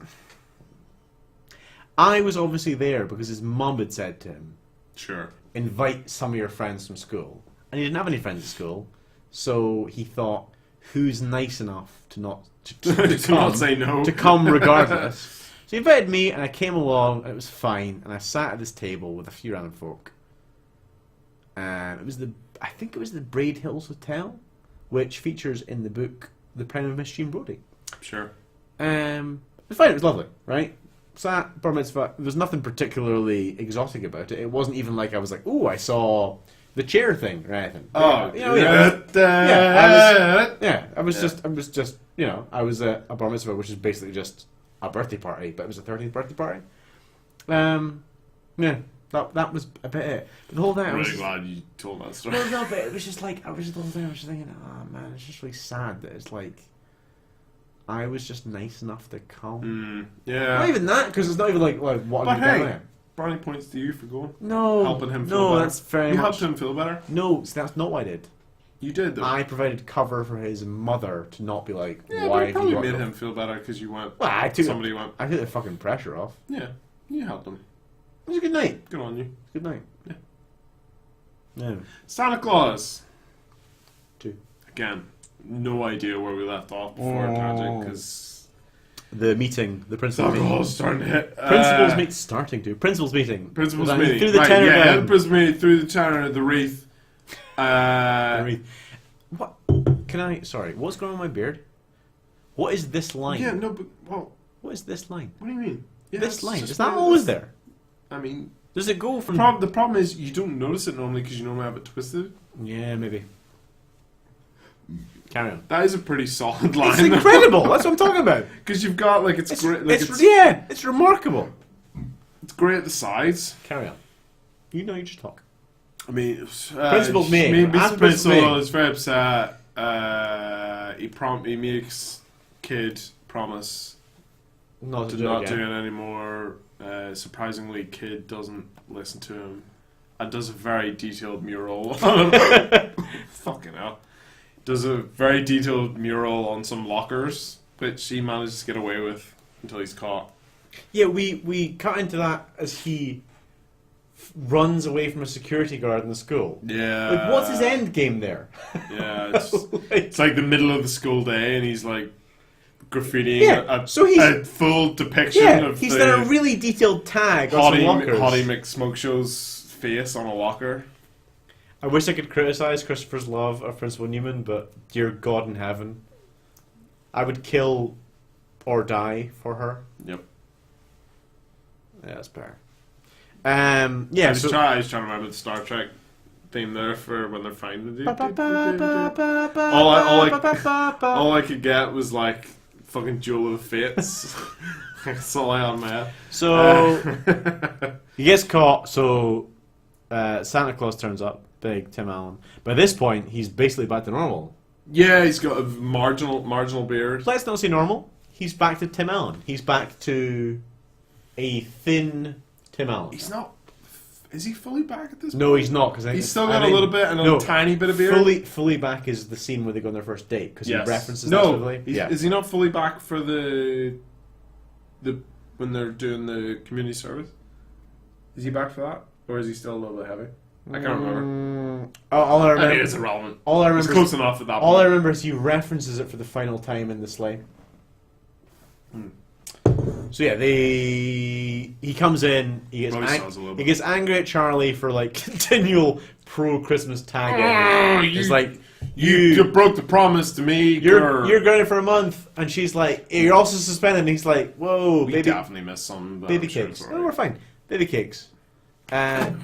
I was obviously there because his mum had said to him, Sure. invite some of your friends from school. And he didn't have any friends at school, so he thought, who's nice enough to not To not say no. to come regardless. So he invited me, and I came along, and it was fine. And I sat at this table with a few random folk. And I think it was the Braid Hills Hotel, which features in the book The Prime of Miss Jean Brodie. Sure. It was fine. It was lovely, right? Sat bar mitzvah. There was nothing particularly exotic about it. It wasn't even like I was like, "Ooh, I saw the chair thing" or anything. Oh, I was just, I was at a bar mitzvah, which is basically just a birthday party, but it was a 13th birthday party. That was a bit it. But the whole thing, I'm I was really glad you told that story. no, but it was just like the whole thing. I was just thinking, oh man, it's just really sad that it's like I was just nice enough to come. Yeah. Not even that, because it's not even like what But I'm hey, doing. brownie points to you for going. No, Helping him feel no, better. that's very You much. helped him feel better. No, see, that's not what I did. You did, though. I provided cover for his mother to not be like, Yeah, why but it have probably you got made them?" him feel better because you went. Well, I took Somebody went. the fucking pressure off. Yeah, you helped him. It was a good night. Good on you. Good night. Yeah. No. Santa Claus. 2. Again, no idea where we left off before Tragic because The meeting, the principal Santa meeting. Claus is starting to hit. Principals meet starting to. Principals meeting. Principals Then meeting. Through the right, tenor yeah, down. the principal meeting through the tenor of the wreath. What? Sorry, what's going on with my beard? What is this line? Yeah, no, but well, What is this line? what do you mean? Yeah, This it's line. just Is that one of always those- there? I mean, Does it go from... the problem is you don't notice it normally because you normally have it twisted. Yeah, maybe. Carry on. That is a pretty solid line. It's incredible. That's what I'm talking about. Because you've got like it's great. Like, It's remarkable. it's great at the sides. Carry on. You know you just talk. I mean, Principal's meeting. Mr. At principal's Principal meeting. is very upset. He makes kid promise Not to do not it do again. it anymore. Surprisingly, kid doesn't listen to him and does a very detailed mural. Fucking hell. Does a very detailed mural on some lockers, which he manages to get away with until he's caught. Yeah, we cut into that as he runs away from a security guard in the school. Yeah. Like, what's his end game there? Yeah, it's like the middle of the school day, and he's like graffitiing Yeah, so he's- a full depiction Yeah, of he's the done a really detailed tag on some lockers. Hottie McSmokeshow's face on a locker. I wish I could criticize Christopher's love of Principal Newman, but dear God in heaven, I would kill or die for her. Yep. Yeah, that's fair. Yeah, I was so trying to remember the Star Trek theme there for when they're finding the dude. All I could get was like fucking Jewel of the Fates. That's all I had in my head. So he gets caught. So Santa Claus turns up, big Tim Allen. By this point, he's basically back to normal. Yeah, he's got a marginal beard. Let's not say normal. He's back to Tim Allen. He's back to a thin Tim Allen. He's not. Is he fully back at this point? No, he's not. Because He's still got a little bit and a tiny bit of beard. Fully back is the scene where they go on their first date because Yes. he references No, that. is he not fully back for the when they're doing the community service? Is he back for that, or is he still a little bit heavy? I can't remember. All I I remember. mean, it's irrelevant. All I remember. It's close enough at that point. All I remember is he references it for the final time in the sleigh. So yeah, he comes in. He gets Probably sounds a little he bit. gets angry at Charlie for like continual pro-Christmas tagging. It's like You broke the promise to me. you're going for a month, and she's like, you're also suspended. And he's like, whoa, We baby, definitely missed some. But baby I'm sure cakes. it's No, alright. we're fine. Baby cakes.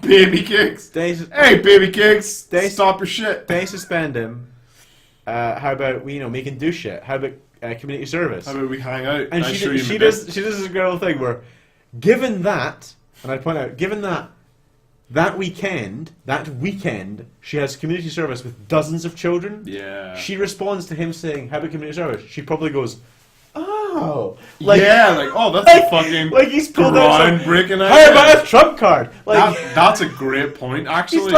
Baby kicks. They Hey, baby kicks. They- Stop your shit. they suspend him. How about we make him do shit? How about community service? How about we hang out? And I she show you my does dick. this girl thing where, given that, and I point out, given that weekend, she has community service with dozens of children. Yeah. She responds to him saying, "How about community service?" She probably goes, "Oh, oh, that's a fucking like he's pulled out some, groundbreaking how idea. about a trump card?" Like That's a great point, actually.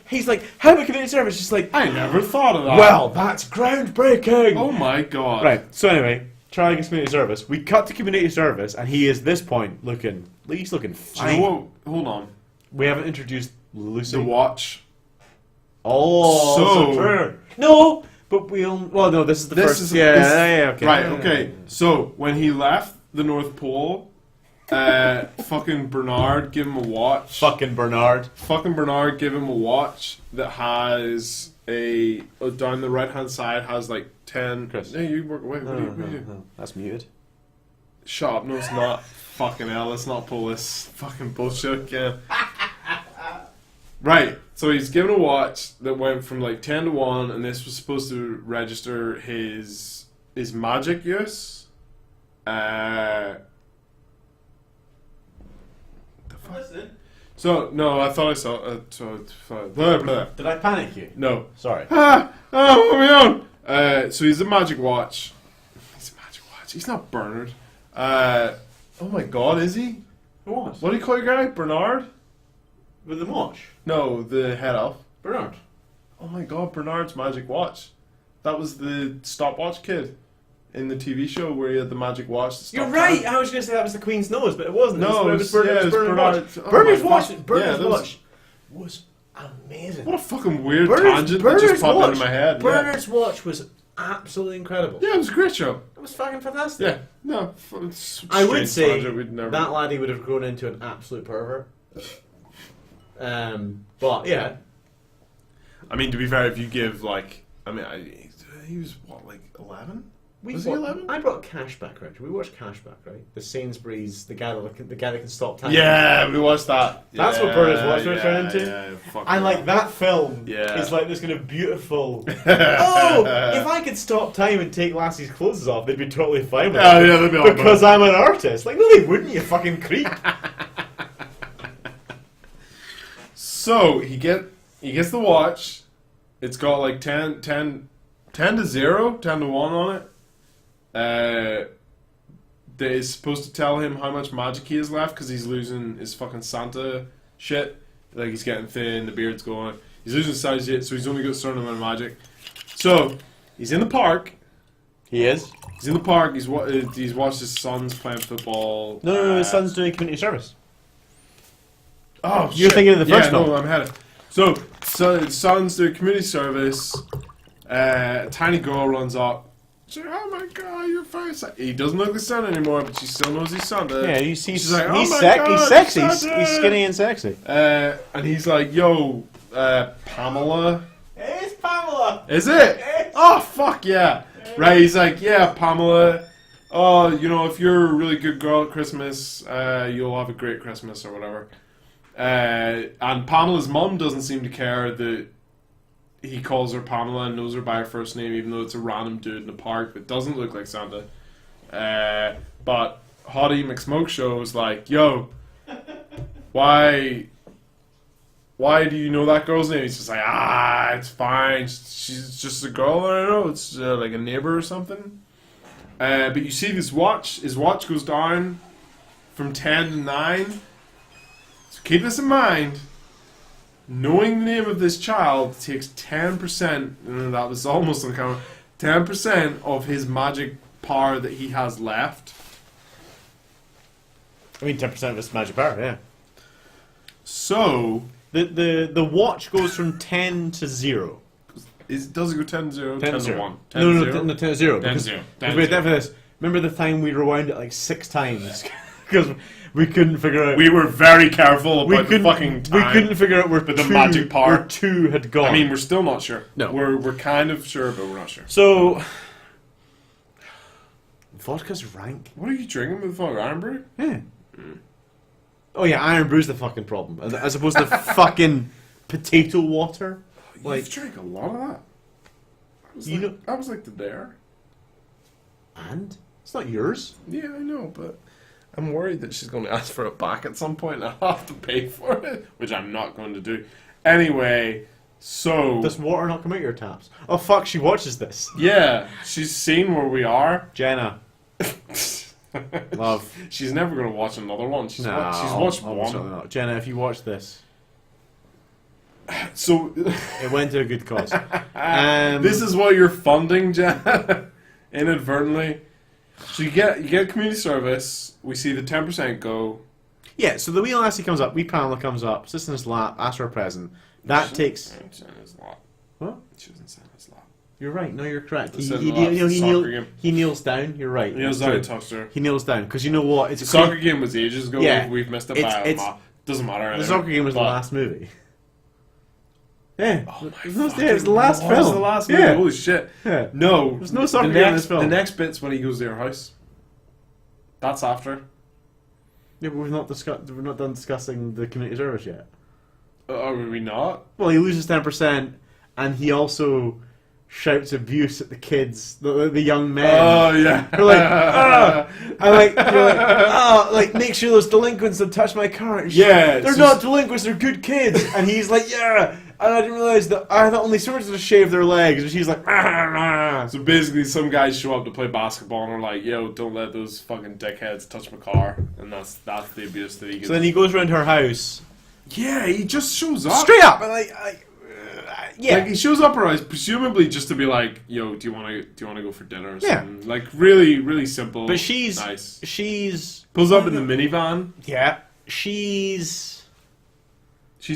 he's like, "How about community service?" She's like, I never thought of that. "Well, that's groundbreaking." oh my god. Right. So anyway, Charlie gets community service. We cut to community service, and he is this point looking. He's looking Do you fine. know what? Hold on. We haven't introduced Lucy. The watch. Oh, So- true. No, but we'll. Well, no. This is the first. Is Yeah. Okay. Right. Okay. So when he left the North Pole, fucking Bernard gave him a watch. Fucking Bernard. Fucking Bernard gave him a watch that has a down the right hand side has like 10. Chris. Hey, you work away. What do you do? No. That's muted. Shut up. No, it's not. Fucking hell. Let's not pull this fucking bullshit again. Right. So he's given a watch that went from like 10 to 1, and this was supposed to register his magic use. The fuck? Listen. So no, I thought I saw. Blah, blah. Did I panic you? No. Sorry. What are we on? So he's a magic watch. He's a magic watch. He's not Bernard. Oh my god, is he? Who was? What do you call your guy? Bernard? With the watch? No, the head elf. Bernard. Oh my god, Bernard's magic watch. That was the stopwatch kid in the TV show where he had the magic watch. To stop You're right. time. I was going to say that was the Queen's nose, but it wasn't. No, it was Bernard's Bernard's watch. oh Bernard's my watch. fuck. Bernard's Yeah, that was- watch was amazing. What a fucking weird tangent that just popped into my head. Bernard's watch was absolutely incredible. Yeah, it was a great show. It was fucking fantastic. Yeah, no, it's I would strange say tangent we'd never- that laddie would have grown into an absolute pervert. But yeah, I mean, to be fair, if you give like, I mean, he was what, like 11? Was he 11? I brought Cash back, right? We watched Cash back, right? The Sainsbury's, the guy that can stop time. Yeah, we watched that. That's what Bernard's watch was turned into. Yeah, fuck I yeah. like that film. Yeah. It's like this kind of beautiful. Oh, if I could stop time and take Lassie's clothes off, they'd be totally fine with Oh it. yeah, that'd be all Because I'm an artist. Like, no, they wouldn't, you fucking creep. So he gets the watch. It's got like 10 to 0, 10 to 1 on it. That is supposed to tell him how much magic he has left because he's losing his fucking Santa shit. Like he's getting thin, the beard's going. He's losing size shit, so he's only got a certain amount of magic. So he's in the park. He is? He's in the park. He's watched his sons playing football. No, his son's doing community service. Oh, You're shit. thinking of the first no, film. I'm ahead. So his sons do community service. A tiny girl runs up. She's like, "Oh my god, you're fine." He doesn't look the son anymore, but she still knows he's Santa. Yeah, he's She's like, "Oh he's, my sec- God, he's sexy. Santa!" He's skinny and sexy. And he's like, "Yo, Pamela." It's Pamela. Is it? Oh fuck yeah! Right, he's like, "Yeah, Pamela. oh, you know, if you're a really good girl at Christmas, you'll have a great Christmas or whatever. And Pamela's mum doesn't seem to care that he calls her Pamela and knows her by her first name, even though it's a random dude in a park that doesn't look like Santa. But Hottie McSmoke is like, yo, why do you know that girl's name? He's just like, it's fine. She's just a girl I don't know. It's like a neighbor or something. But you see this watch. His watch goes down from 10 to 9. So keep this in mind. Knowing the name of this child takes 10%, and that was almost uncommon, 10% of his magic power that he has left. I mean, 10% of his magic power, yeah. So, The watch goes from 10 to 0. does it go 10 to 0? 10 to 1? 10 No, to 0? 10 to 0. 10 to Because 0. wait, for this. Remember the time we rewound it like 6 times? Because we couldn't figure out... We were very careful about the fucking time. We couldn't figure out where the magic power. where 2 had gone. I mean, we're still not sure. No. We're kind of sure, but we're not sure. So... Vodka's rank. What are you drinking with the fuck? Iron Brew? Yeah. Oh yeah, Iron Brew's the fucking problem. As opposed to fucking potato water. You've drank a lot of that. I was like the dare. And? It's not yours. Yeah, I know, but I'm worried that she's going to ask for it back at some point and I'll have to pay for it, which I'm not going to do. Anyway, so... Does water not come out your taps? Oh fuck, she watches this. Yeah, she's seen where we are. Jenna. Love. She's never going to watch another one. She's watched one. Not. Jenna, if you watch this, so it went to a good cause. This is what you're funding, Jen, inadvertently. So you get community service. We see the 10% go. Yeah. So the wee lassie comes up, wee Pamela comes up, sits in his lap, asks for a present. That takes. What? She was in Santa's lap. You're right. No, you're correct. He Kneels down. You're right. He kneels down and talks to her. He kneels down because you know what? It's the soccer game was ages ago. Yeah. We've missed it by a lot. Doesn't matter. The soccer game was the last movie. Yeah. Oh it was the last film. It was the last movie. Yeah. Holy shit. Yeah. No. There's no soccer game in this film. The next bit's when he goes to your house. That's after. Yeah, but we're not done discussing the community service yet. Are we not? Well, he loses 10%, and he also shouts abuse at the kids, the young men. Oh yeah. They're like, you're like, make sure those delinquents don't touch my car. Yeah, they're not delinquents, they're good kids. And he's like, yeah. And I didn't realize that I thought only swords to shave their legs. And she's like, So basically, some guys show up to play basketball and are like, yo, don't let those fucking dickheads touch my car. And that's the abuse that he gets. So then he goes around her house. Yeah, he just shows up. Straight up. Yeah. Like, he shows up her house, presumably just to be like, yo, do you want to go for dinner or something? Like, really, really simple. But she's... nice. She's... Pulls up in the minivan. Yeah. She's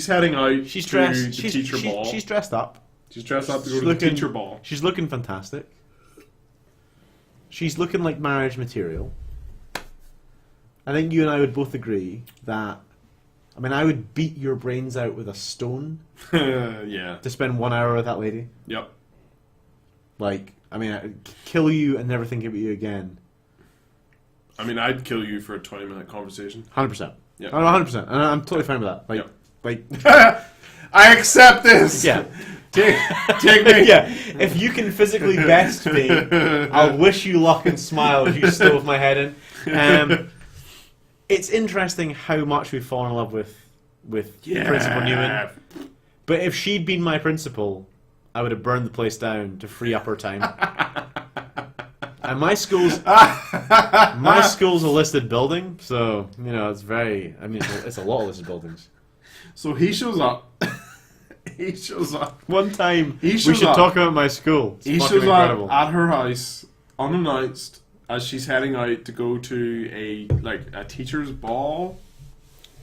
heading out she's to dressed, the she's, teacher she, ball. She's dressed up. She's dressed up to go to the teacher ball. She's looking fantastic. She's looking like marriage material. I think you and I would both agree that... I mean, I would beat your brains out with a stone yeah. to spend 1 hour with that lady. Yep. Like, I mean, I'd kill you and never think about you again. I mean, I'd kill you for a 20-minute conversation. 100%. Yeah. 100%. And I'm totally fine with that. Like, yep. like I accept this! Yeah. Take me. Yeah. If you can physically best me, I'll wish you luck and smile as you stove my head in. It's interesting how much we've fallen in love with Principal Newman. But if she'd been my principal, I would have burned the place down to free up her time. And my school's a listed building, so it's very. I mean, it's a lot of listed buildings. So he shows up. He shows up one time. We should talk about my school. He shows up at her house unannounced. As she's heading out to go to a teacher's ball,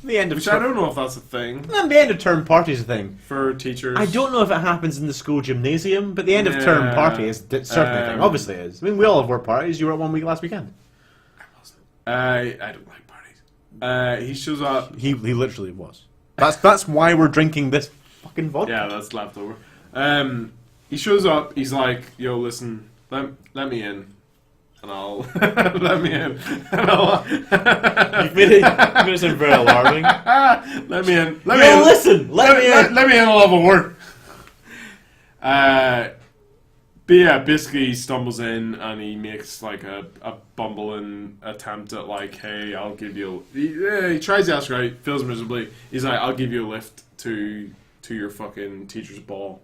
the end of which I don't know if that's a thing. The end of term party is a thing for teachers. I don't know if it happens in the school gymnasium, but the end of term party is certainly a thing. Obviously, it is. I mean, we all have work parties. You were at one week last weekend. I wasn't. I don't like parties. He shows up. He literally was. That's why we're drinking this fucking vodka. Yeah, that's leftover. He shows up. He's like, "Yo, listen, let me in." and I'll let me in, and I'll You've made it sound very alarming. let me in. Let No, me in. listen, let me in. Let me in. I'll have a word. But yeah, basically he stumbles in and he makes like a bumbling attempt at like, hey, I'll give you. He tries to ask her out, fails miserably. He's like, I'll give you a lift to your fucking teacher's ball.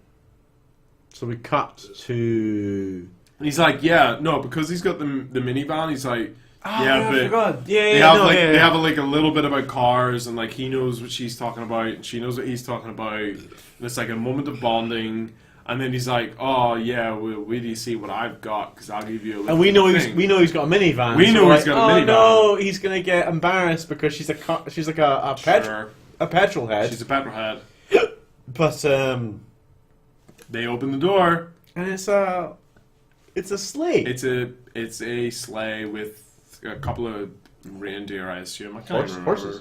So we cut to. And he's like, yeah, no, because he's got the minivan. He's like, yeah, but I forgot. they have like a little bit about cars, and like he knows what she's talking about, and she knows what he's talking about. And it's like a moment of bonding. And then he's like, "Oh yeah, wait do you see what I've got? Because I'll give you a." And we know he's got a minivan. We know we're he's got a oh minivan. no, he's gonna get embarrassed because she's like a Sure. petrol head. She's a petrol head. But They open the door. and it's a sleigh. It's a sleigh with a couple of reindeer, I assume. I can't remember. Horses.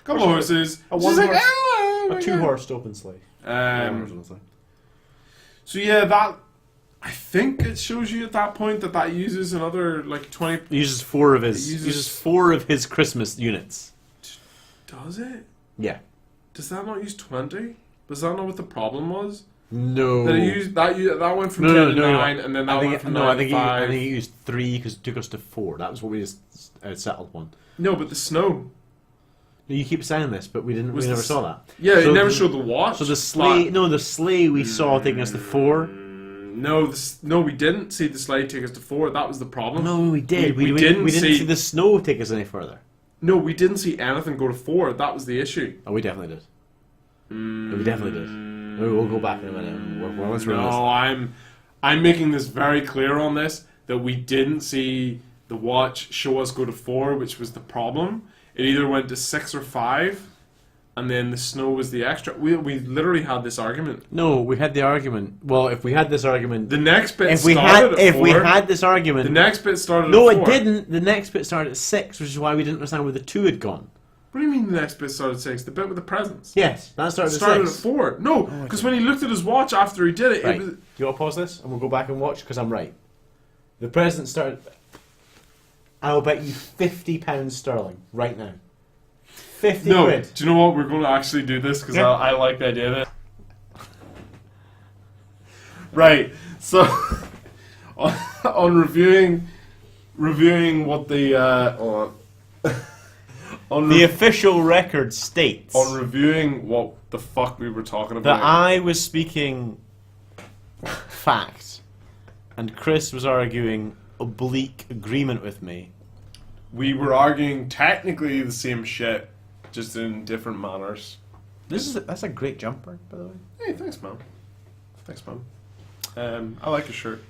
Couple of horses. A She's one like, horse- "Oh, a my 2 God." horse open sleigh. So yeah, that I think it shows you at that point that uses another like 20. He uses 4 of his. He uses- uses 4 of his Christmas units. Does it? Yeah. Does that not use 20? Was that not what the problem was? No. That it used that went from 10 to 9, and then that went from 9 I to think 5. he used 3 because it took us to 4. That was what we just settled on. No, but the snow. No, you keep saying this, but we didn't. Was We never the- saw that. Yeah, So it never the- showed the watch. So the sleigh. but- No, the sleigh we saw taking us to 4. No, we didn't see the sleigh take us to 4. That was the problem. No, we did. We We didn't didn't see- see the snow take us any further. No, we didn't see anything go to 4. That was the issue. Oh, we definitely did. We definitely did. We'll go back in a minute. Let's run this. No, I'm making this very clear on this that we didn't see the watch show us go to 4, which was the problem. It either went to 6 or 5, and then the snow was the extra. We literally had this argument. No, we had the argument. Well, if we had this argument, The next bit if we started had at 4. if we had this argument, the next bit started no, at 4. it didn't. The next bit started at 6, which is why we didn't understand where the 2 had gone. What do you mean the next bit started at 6? The bit with the presents. Yes, that started, Started at at 6. 4. No, because when he looked at his watch after he did it, Right. it was... Do you want to pause this and we'll go back and watch because I'm right. The present started. I'll bet you £50 sterling right now. 50 No, quid. do you know what? We're going to actually do this because Yeah. I like the idea of it. Right. So, on reviewing what the The official record states on reviewing what the fuck we were talking that about. I was speaking fact, and Chris was arguing oblique agreement with me. We were arguing technically the same shit, just in different manners. That's a great jumper, by the way. Hey, thanks, man. Thanks, man. I like your shirt.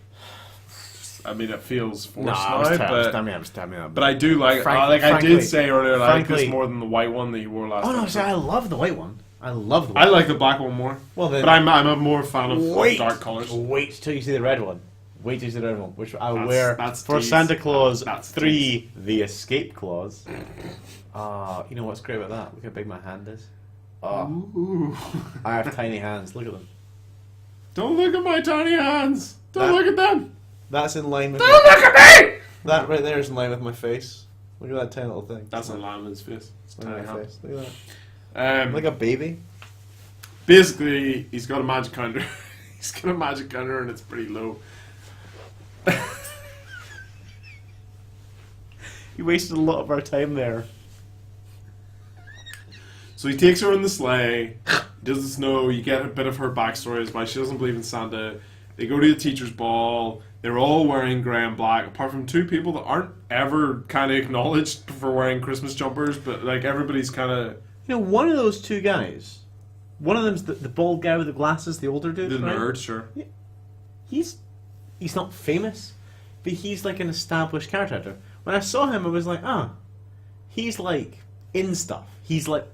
I mean, it feels forced now, but I do like. I Frankly- did say earlier, I like this frankly- more than the white one that you wore last. Oh no, episode. sorry, I love the white one. I love the white I like the black one more. Well, then, But I'm a more fan of wait, dark colors. Wait till you see the red one. Wait till you see the red one, which I'll That's- wear that's for tease. Santa Claus That's 3, the escape clause. You know what's great about that? Look how big my hand is. Ooh. I have tiny hands. Look at them. Don't look at my tiny hands. Don't That- look at them. That's in line with. Don't look at me. That right there is in line with my face. Look at that tiny little thing. That's a lamb's face. It's a Look tiny at my hand. face. Look at that. Like a baby. Basically, he's got a magic counter. He's got a magic counter, and it's pretty low. You wasted a lot of our time there. So he takes her in the sleigh, does the snow, you get a bit of her backstory as why she doesn't believe in Santa. They go to the teacher's ball, they're all wearing grey and black, apart from 2 people that aren't ever kind of acknowledged for wearing Christmas jumpers, but like everybody's kind of... You know, one of those 2 guys. One of them's the bald guy with the glasses, the older dude. The right? nerd, sure. He's not famous, but he's like an established character. When I saw him, I was like, he's like in stuff. He's like,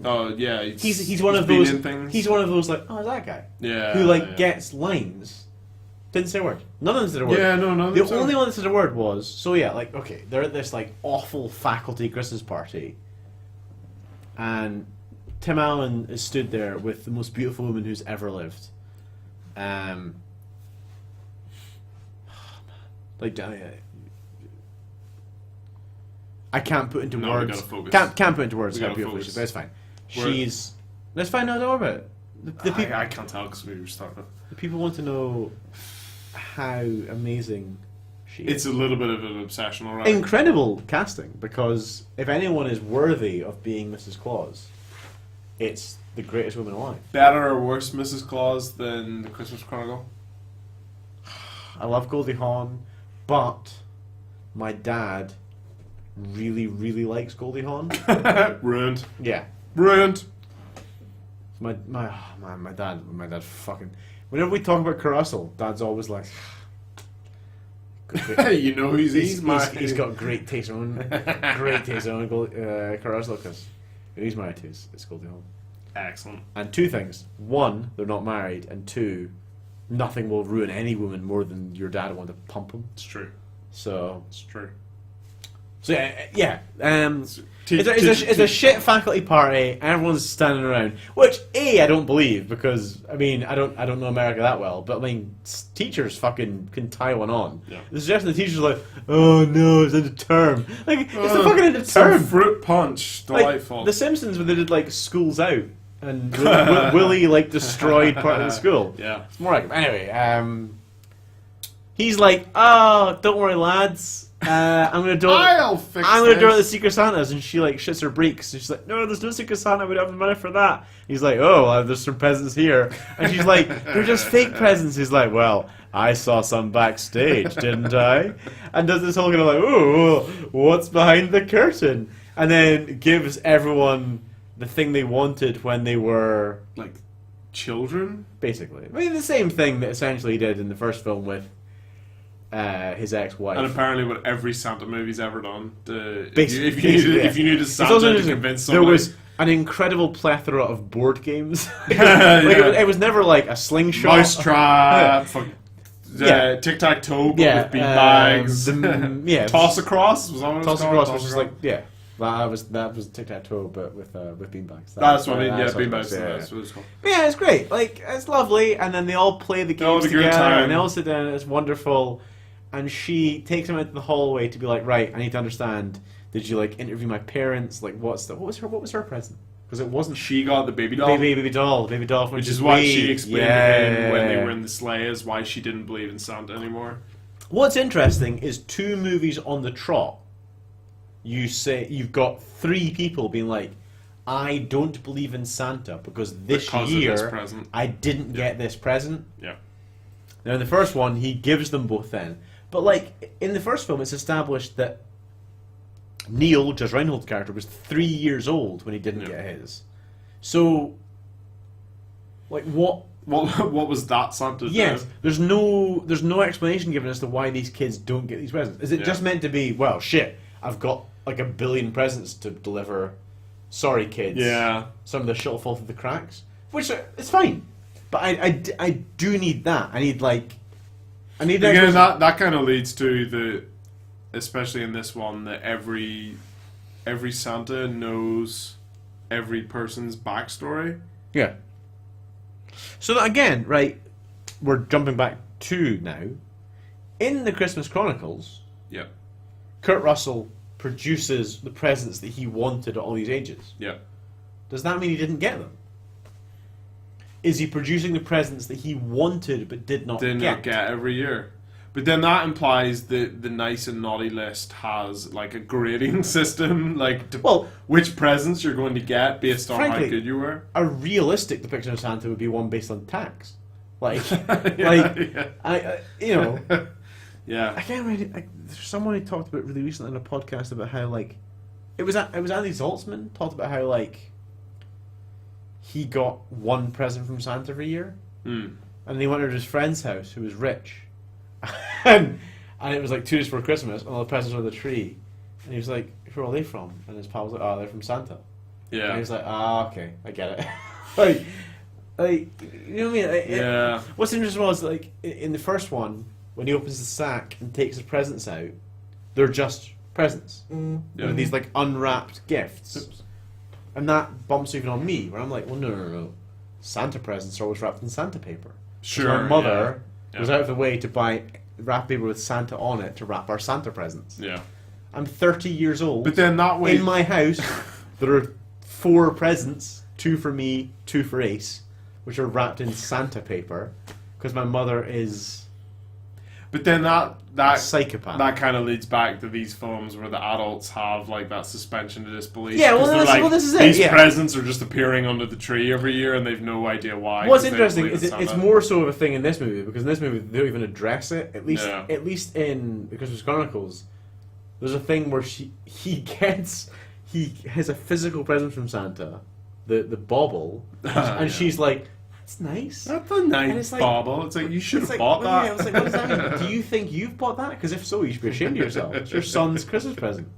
Oh, yeah. he's one of been those. in things. He's one of those like, that guy Yeah. who like yeah. gets lines. Didn't say a word. None of them said a word. Yeah, no. The only one that said a word was okay, they're at this like awful faculty Christmas party, and Tim Allen is stood there with the most beautiful woman who's ever lived. Like, I can't put into No, we words. gotta focus. Can't put into words We how gotta beautiful she is, focus. but it's fine. We're- That's fine. No, don't worry about it. The people, I can't tell because we were starting. the people want to know how amazing she is. It's a little bit of an obsession, alright. Incredible casting, because if anyone is worthy of being Mrs. Claus, it's the greatest woman alive. Better or worse Mrs. Claus than the Christmas Chronicle? I love Goldie Hawn, but my dad really, really likes Goldie Hawn. Ruined. Yeah. Ruined. My dad fucking. Whenever we talk about Kurt Russell, Dad's always like, You know who's he's got great taste on Kurt Russell because he's married to it's Goldie Hawn. Excellent. And two things: one, they're not married, and two, nothing will ruin any woman more than your dad want to pump him. It's true. So It's true. yeah. It's a shit faculty party. Everyone's standing around, which I don't believe because I mean I don't know America that well, but I mean teachers fucking can tie one on. Yeah. The suggestion the teachers are like, oh no, it's end of term. Like it's the fucking end of Some term. fruit punch. Like, Delightful. the Simpsons when they did like schools out and Willie like destroyed part of the school. Yeah. It's more like he's like, oh, don't worry, lads. I'm gonna do it. I'll fix I'm gonna do it at the this. Secret Santas, and she like shits her breeks, and she's like, "No, there's no Secret Santa. We don't have the money for that." He's like, "Oh, there's some presents here," and she's like, "They're just fake presents." He's like, "Well, I saw some backstage, didn't I?" And does this whole kind of like, "Oh, what's behind the curtain?" And then gives everyone the thing they wanted when they were Like, children? basically. I mean, the same thing that essentially he did in the first film with his ex-wife. And apparently what every Santa movie's ever done. Basically, If you needed a It's Santa also to interesting, convince there somebody... was an incredible plethora of board games. Yeah. It was never like a slingshot. Mousetrap, Yeah. tic-tac-toe, but Yeah, with beanbags. yeah, Toss-across? Was that what it was Toss called? across, which is like that was tic tac toe, but with beanbags. That's what I mean, yeah, That's what it beanbags. was, yeah, That's what it's called. But yeah, it's great. Like it's lovely, and then they all play the all games have a good together, time. and they all sit down, and it's wonderful. And she takes him into the hallway to be like, right, I need to understand. Did you like interview my parents? Like, what was her present? Because it wasn't She got the baby doll. baby doll from Which the is why Wii. she explained to him when they were in the sleigh is why she didn't believe in Santa anymore. What's interesting is 2 movies on the trot. You say you've got 3 people being like, I don't believe in Santa because Because of year this present. I didn't get this present. Yeah. Now in the first one he gives them both then, but like in the first film it's established that Neil, Judge Reinhold's character, was 3 years old when he didn't Yeah. get his. So, like what? What was that Santa Yes, do? there's no explanation given as to why these kids don't get these presents. Is it Yeah. just meant to be, well, shit, I've got like 1 billion presents to deliver. Sorry, kids. Yeah. Some of the shit will fall through the cracks, which it's fine. But I do need that. I need Again, that kind of leads to the, especially in this one, that every Santa knows every person's backstory. Yeah. So that again, right, we're jumping back to now. In the Christmas Chronicles, Yeah. Kurt Russell produces the presents that he wanted at all these ages. Yeah. Does that mean he didn't get them? Is he producing the presents that he wanted but did not Did get? not get every year. But then that implies that the nice and naughty list has like a grading system, like Well, which presents you're going to get based on frankly, how good you were. a realistic depiction of Santa would be one based on tax. Like, Yeah. I you know, Yeah. I can't really. There's someone who talked about really recently on a podcast about how like it was Andy Zaltzman talked about how like he got 1 present from Santa every year, Mm. and he went to his friend's house who was rich, and it was like 2 days before Christmas, and all the presents were on the tree, and he was like, "Who are they from?" And his pal was like, "Oh, they're from Santa." And he Yeah. was like, "Ah, okay, I get it." like you know what I mean? Yeah. What's interesting was like in the first one, when he opens the sack and takes his presents out, they're just presents. Yeah. They're these like unwrapped gifts, Oops. and that bumps even on me, where I'm like, well, no. Santa presents are always wrapped in Santa paper. 'Cause Sure. my mother yeah. was out of the way to buy wrap paper with Santa on it to wrap our Santa presents. Yeah. I'm 30 years old. But then that way... In my house, there are 4 presents, 2 for me, 2 for Ace, which are wrapped in Santa paper, because my mother is But then a that psychopath. that kind of leads back to these films where the adults have like that suspension of disbelief. Yeah, well, 'Cause they're that's- like, well, this is it, these yeah. presents are just appearing under the tree every year, and they've no idea why. What's 'cause they interesting believe is it's Santa. more so of a thing in this movie, because in this movie they don't even address it. At least in The Christmas Chronicles, there's a thing where he has a physical present from Santa, the bauble, and Yeah. she's like, "That's nice." That's a And nice it's like- bauble. It's like you should It's have like, bought well, that. yeah, I was like, what does that mean? Do you think you've bought that? Because if so, you should be ashamed of yourself. It's your son's Christmas present.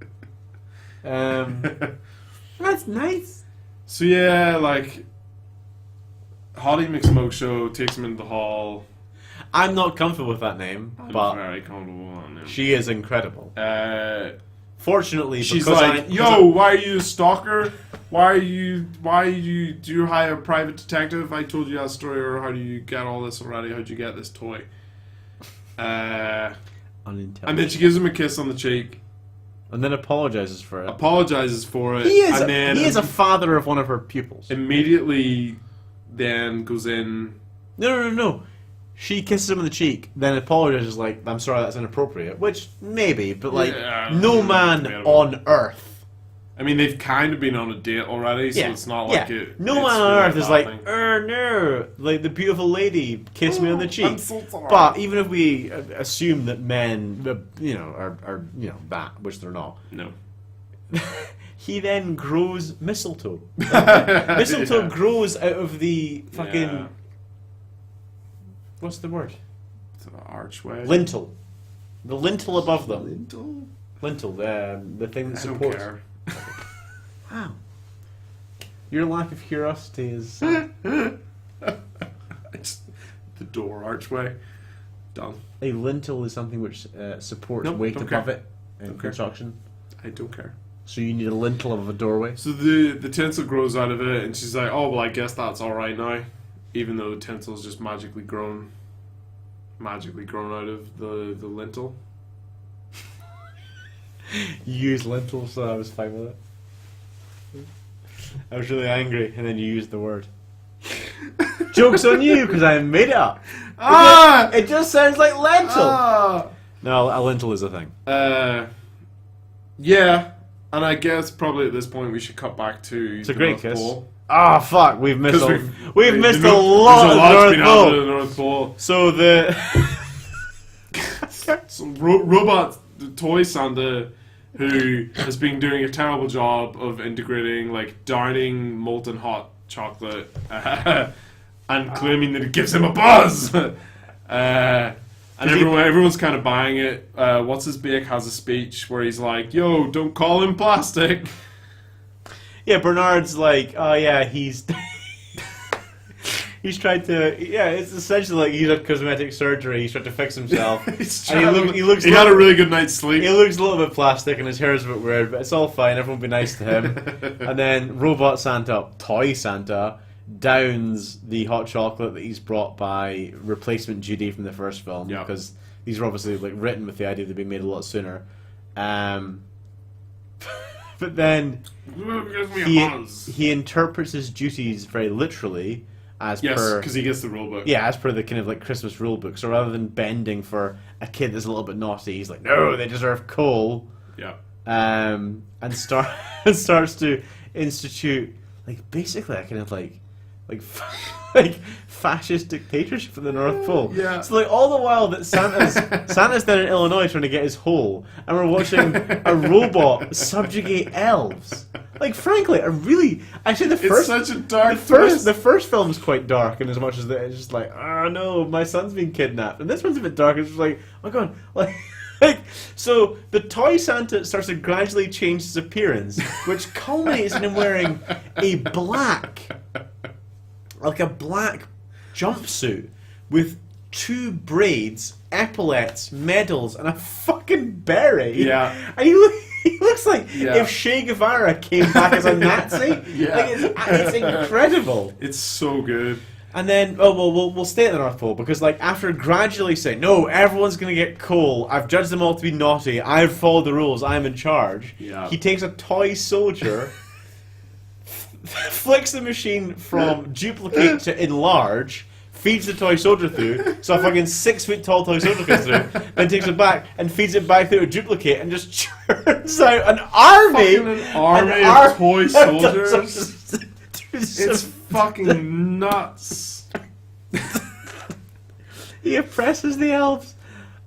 That's nice. So yeah, like Hottie McSmoke Show takes him into the hall. I'm not comfortable with that name, I'm but very comfortable on him. she is incredible. Fortunately, She's because like, "Yo, why are you a stalker? Why do you hire a private detective? I told you that story, or how do you get all this already? How'd you get this toy?" unintelligent. And then she gives him a kiss on the cheek, And then apologizes for it. apologizes for it, He is, and then he is a father of one of her pupils. immediately then goes in. No. She kisses him on the cheek, then apologizes like, "I'm sorry, that's inappropriate." Which, maybe, but like, Yeah, no man debatable. on earth. I mean, they've kind of been on a date already, so it's not like it. No it's man on really earth is a like, bad thing. no, like the beautiful lady kissed me on the cheek. I'm so sorry. But even if we assume that men, are that, which they're not, No. he then grows mistletoe. Mistletoe Yeah. grows out of the fucking Yeah. what's the word? It's an archway. Lintel. The lintel above them. Lintel? Lintel, the thing that I don't supports. care. Wow. Your lack of curiosity is. It's the door archway. Done. A lintel is something which supports Nope, weight don't above care. it in Don't care. construction. I don't care. So you need a lintel of a doorway. So the tinsel grows out of it, and she's like, "Oh well, I guess that's all right now," even though the tinsel's just magically grown out of the lintel. You used lintel, so I was fine with it. I was really angry, and then you used the word. Joke's on you, because I made it up. Ah! It just sounds like lentil. Ah! No, a lintel is a thing. Yeah, and I guess probably at this point we should cut back to It's a the great North kiss. Pole. Ah, fuck, we've missed 'Cause we've missed a there's lot of the that's North been happening in Pole. the North Pole. So the Some robot toy Santa who has been doing a terrible job of integrating like downing molten hot chocolate and claiming that it gives him a buzz. And everyone's kind of buying it. What's his bake has a speech where he's like, "Yo, don't call him plastic." yeah, Bernard's like, oh yeah, he's he's tried to it's essentially like he's had cosmetic surgery. He's tried to fix himself. And He had a really good night's sleep. He looks a little bit plastic and his hair's a bit weird, but it's all fine. Everyone will be nice to him. And then Robot Santa, Toy Santa, downs the hot chocolate that he's brought by replacement Judy from the first film, Yeah. because these were obviously like written with the idea of being made a lot sooner. But then Gives me a buzz. he interprets his duties very literally, as Yes, per because he gets the rule book. yeah, as per the kind of like Christmas rule book. So rather than bending for a kid that's a little bit naughty, he's like, no, they deserve coal. Yeah. And starts to institute like basically a kind of like like fascist dictatorship in the North Pole. Yeah. So like all the while that Santa's there in Illinois trying to get his hole, and we're watching a robot subjugate elves. Like frankly, actually the It's first such a dark twist. the first film's quite dark, in as much as it's just like, oh no, my son's been kidnapped, and this one's a bit dark. It's just like, oh my god, like so the toy Santa starts to gradually change his appearance, which culminates in him wearing a black jumpsuit with 2 braids, epaulets, medals, and a fucking beret. Yeah. And he looks like Yeah. if Che Guevara came back as a Nazi. Yeah. Like it's incredible. It's so good. And then, oh well, we'll stay at the North Pole because, like, after gradually saying, "No, everyone's gonna get coal. I've judged them all to be naughty. I've followed the rules. I'm in charge." Yeah. He takes a toy soldier, flicks the machine from duplicate to enlarge, feeds the toy soldier through, so a fucking 6 foot tall toy soldier comes through, then takes it back and feeds it back through a duplicate and just churns out an army, Fucking an army of toy soldiers. It's It's fucking nuts. He oppresses the elves.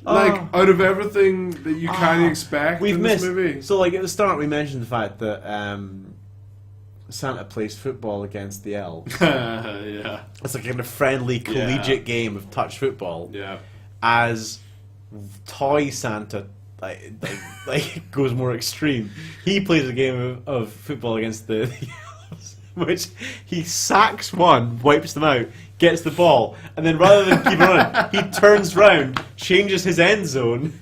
Like, Oh. out of everything that you kind of expect We've in missed. this movie. So, like, at the start, we mentioned the fact that Santa plays football against the elves. Yeah. It's like a friendly, collegiate game of touch football. Yeah. As toy Santa like goes more extreme, he plays a game of football against the elves, which he sacks one, wipes them out, gets the ball, and then rather than keep running, he turns round, changes his end zone,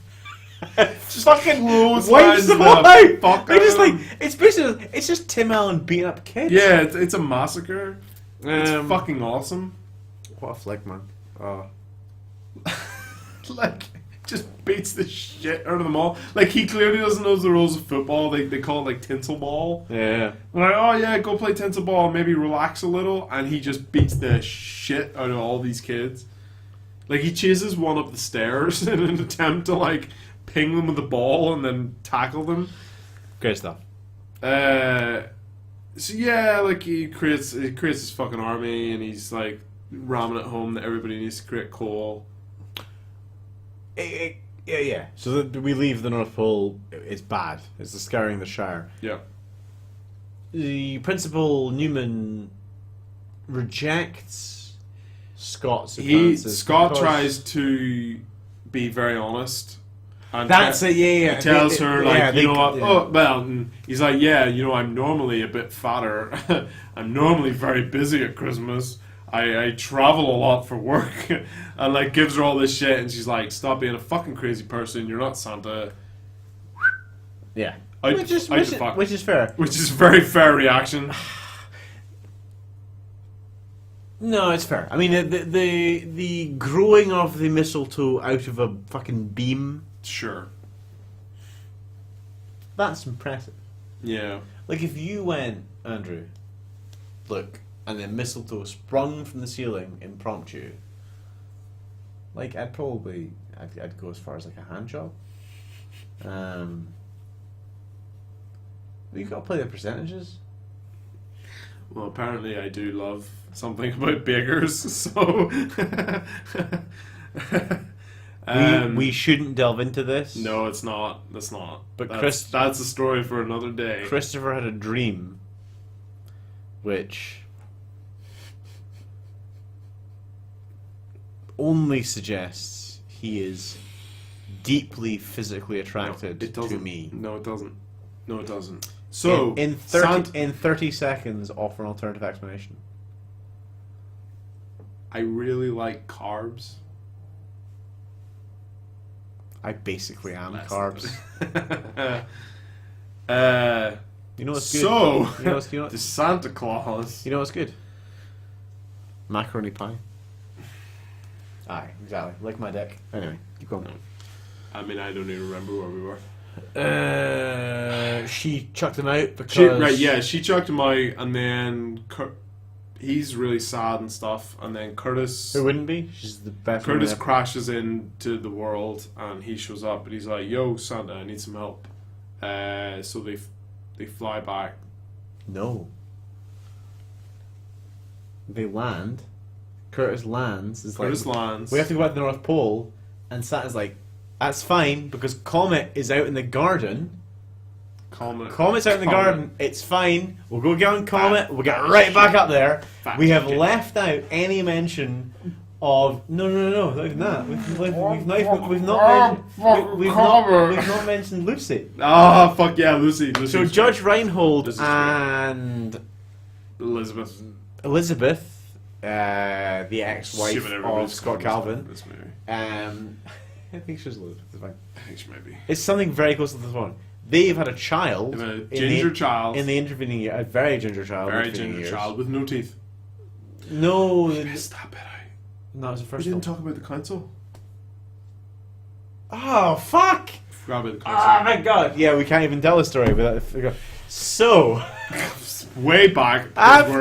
and just fucking wipes them all out. Fuck They're just out of like, it's basically, it's just Tim Allen beating up kids. Yeah, it's a massacre. It's Um, fucking awesome. What a flick, man. Oh. Like, just beats the shit out of them all. Like, he clearly doesn't know the rules of football. They call it, like, tinsel ball. Yeah. They're like, oh yeah, go play tinsel ball, maybe relax a little, and he just beats the shit out of all these kids. Like, he chases one up the stairs in an attempt to, like, ping them with the ball and then tackle them. Great stuff. So yeah, like, he creates his fucking army, and he's, like, ramming it home that everybody needs to create coal. Yeah. So we leave the North Pole. It's bad. It's the scouring the Shire. Yeah. The Principal Newman rejects Scott's advances. Scott because- tries to be very honest. And That's it. Yeah. He tells her, like, yeah, you know what? yeah. Oh, well, and he's like, yeah, you know, I'm normally a bit fatter. I'm normally very busy at Christmas. I travel a lot for work. And, like, gives her all this shit, and she's like, stop being a fucking crazy person. You're not Santa. Yeah. Out Which the is fuck. which is fair. Which is a very fair reaction. No, it's fair. I mean, the growing of the mistletoe out of a fucking beam, Sure. that's impressive. Yeah. Like, if you went, Andrew, look, and then mistletoe sprung from the ceiling impromptu, like, I'd go as far as, like, a hand job. You've got to play the percentages. Well, apparently I do love something about bakers, so... We shouldn't delve into this. No, it's not. That's not. But that's a story for another day. Christopher had a dream which only suggests he is deeply physically attracted it to doesn't. me. No, it doesn't. No, it doesn't. So, in 30 seconds, offer an alternative explanation. I really like carbs. I basically am Less carbs. You know what's good? So, you know what's, the Santa Claus. you know what's good? Macaroni pie. Aye, exactly. Like my dick. Anyway, keep going. I mean, I don't even remember where we were. She chucked him out because She chucked him out, and then he's really sad and stuff, and then Curtis. Who wouldn't be? She's the best. Curtis woman ever. crashes into the world, and he shows up, and he's like, "Yo, Santa, I need some help." So they fly back. No. They land. Curtis lands. It's Curtis like, lands. we have to go back to the North Pole, and Santa's like, "That's fine because Comet is out in the garden. Comet's out in the garden. It's fine. We'll go get on Comet. We'll get right back up there. We have left out any mention of no, not even that. We've not mentioned Lucy. Ah, fuck yeah, Lucy. So Judge Reinhold This is and Elizabeth. Elizabeth, the ex-wife Shivering of everybody's Scott clothes Calvin. This movie. I think she was Elizabeth. It's fine. I think she might be. It's something very close to this one. They've had a child. A ginger child. In the intervening year, a very ginger child. Very intervening ginger years. child with no teeth. No, Missed that bit out. that was the We first didn't one. talk about the council. Oh fuck! Forgot about the Oh council. my god! Yeah, we can't even tell the story without. So, Way back, Ah. because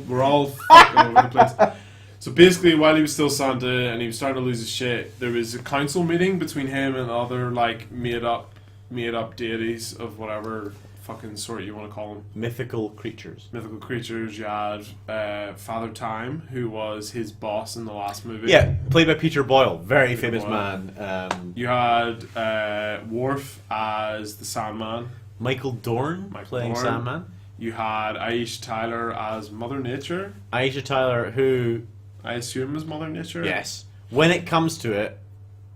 we're all fucking over the place. So basically, while he was still Santa and he was starting to lose his shit, there was a council meeting between him and other like made up deities of whatever fucking sort you want to call them. mythical creatures. Mythical creatures. You had Father Time, who was his boss in the last movie. Yeah, played by Peter Boyle, very Peter famous Boyle. man. You had Worf as the Sandman. Michael Dorn Michael playing Dorn. Sandman. You had Aisha Tyler as Mother Nature. Aisha Tyler, who, I assume is Mother Nature. yes, when it comes to it,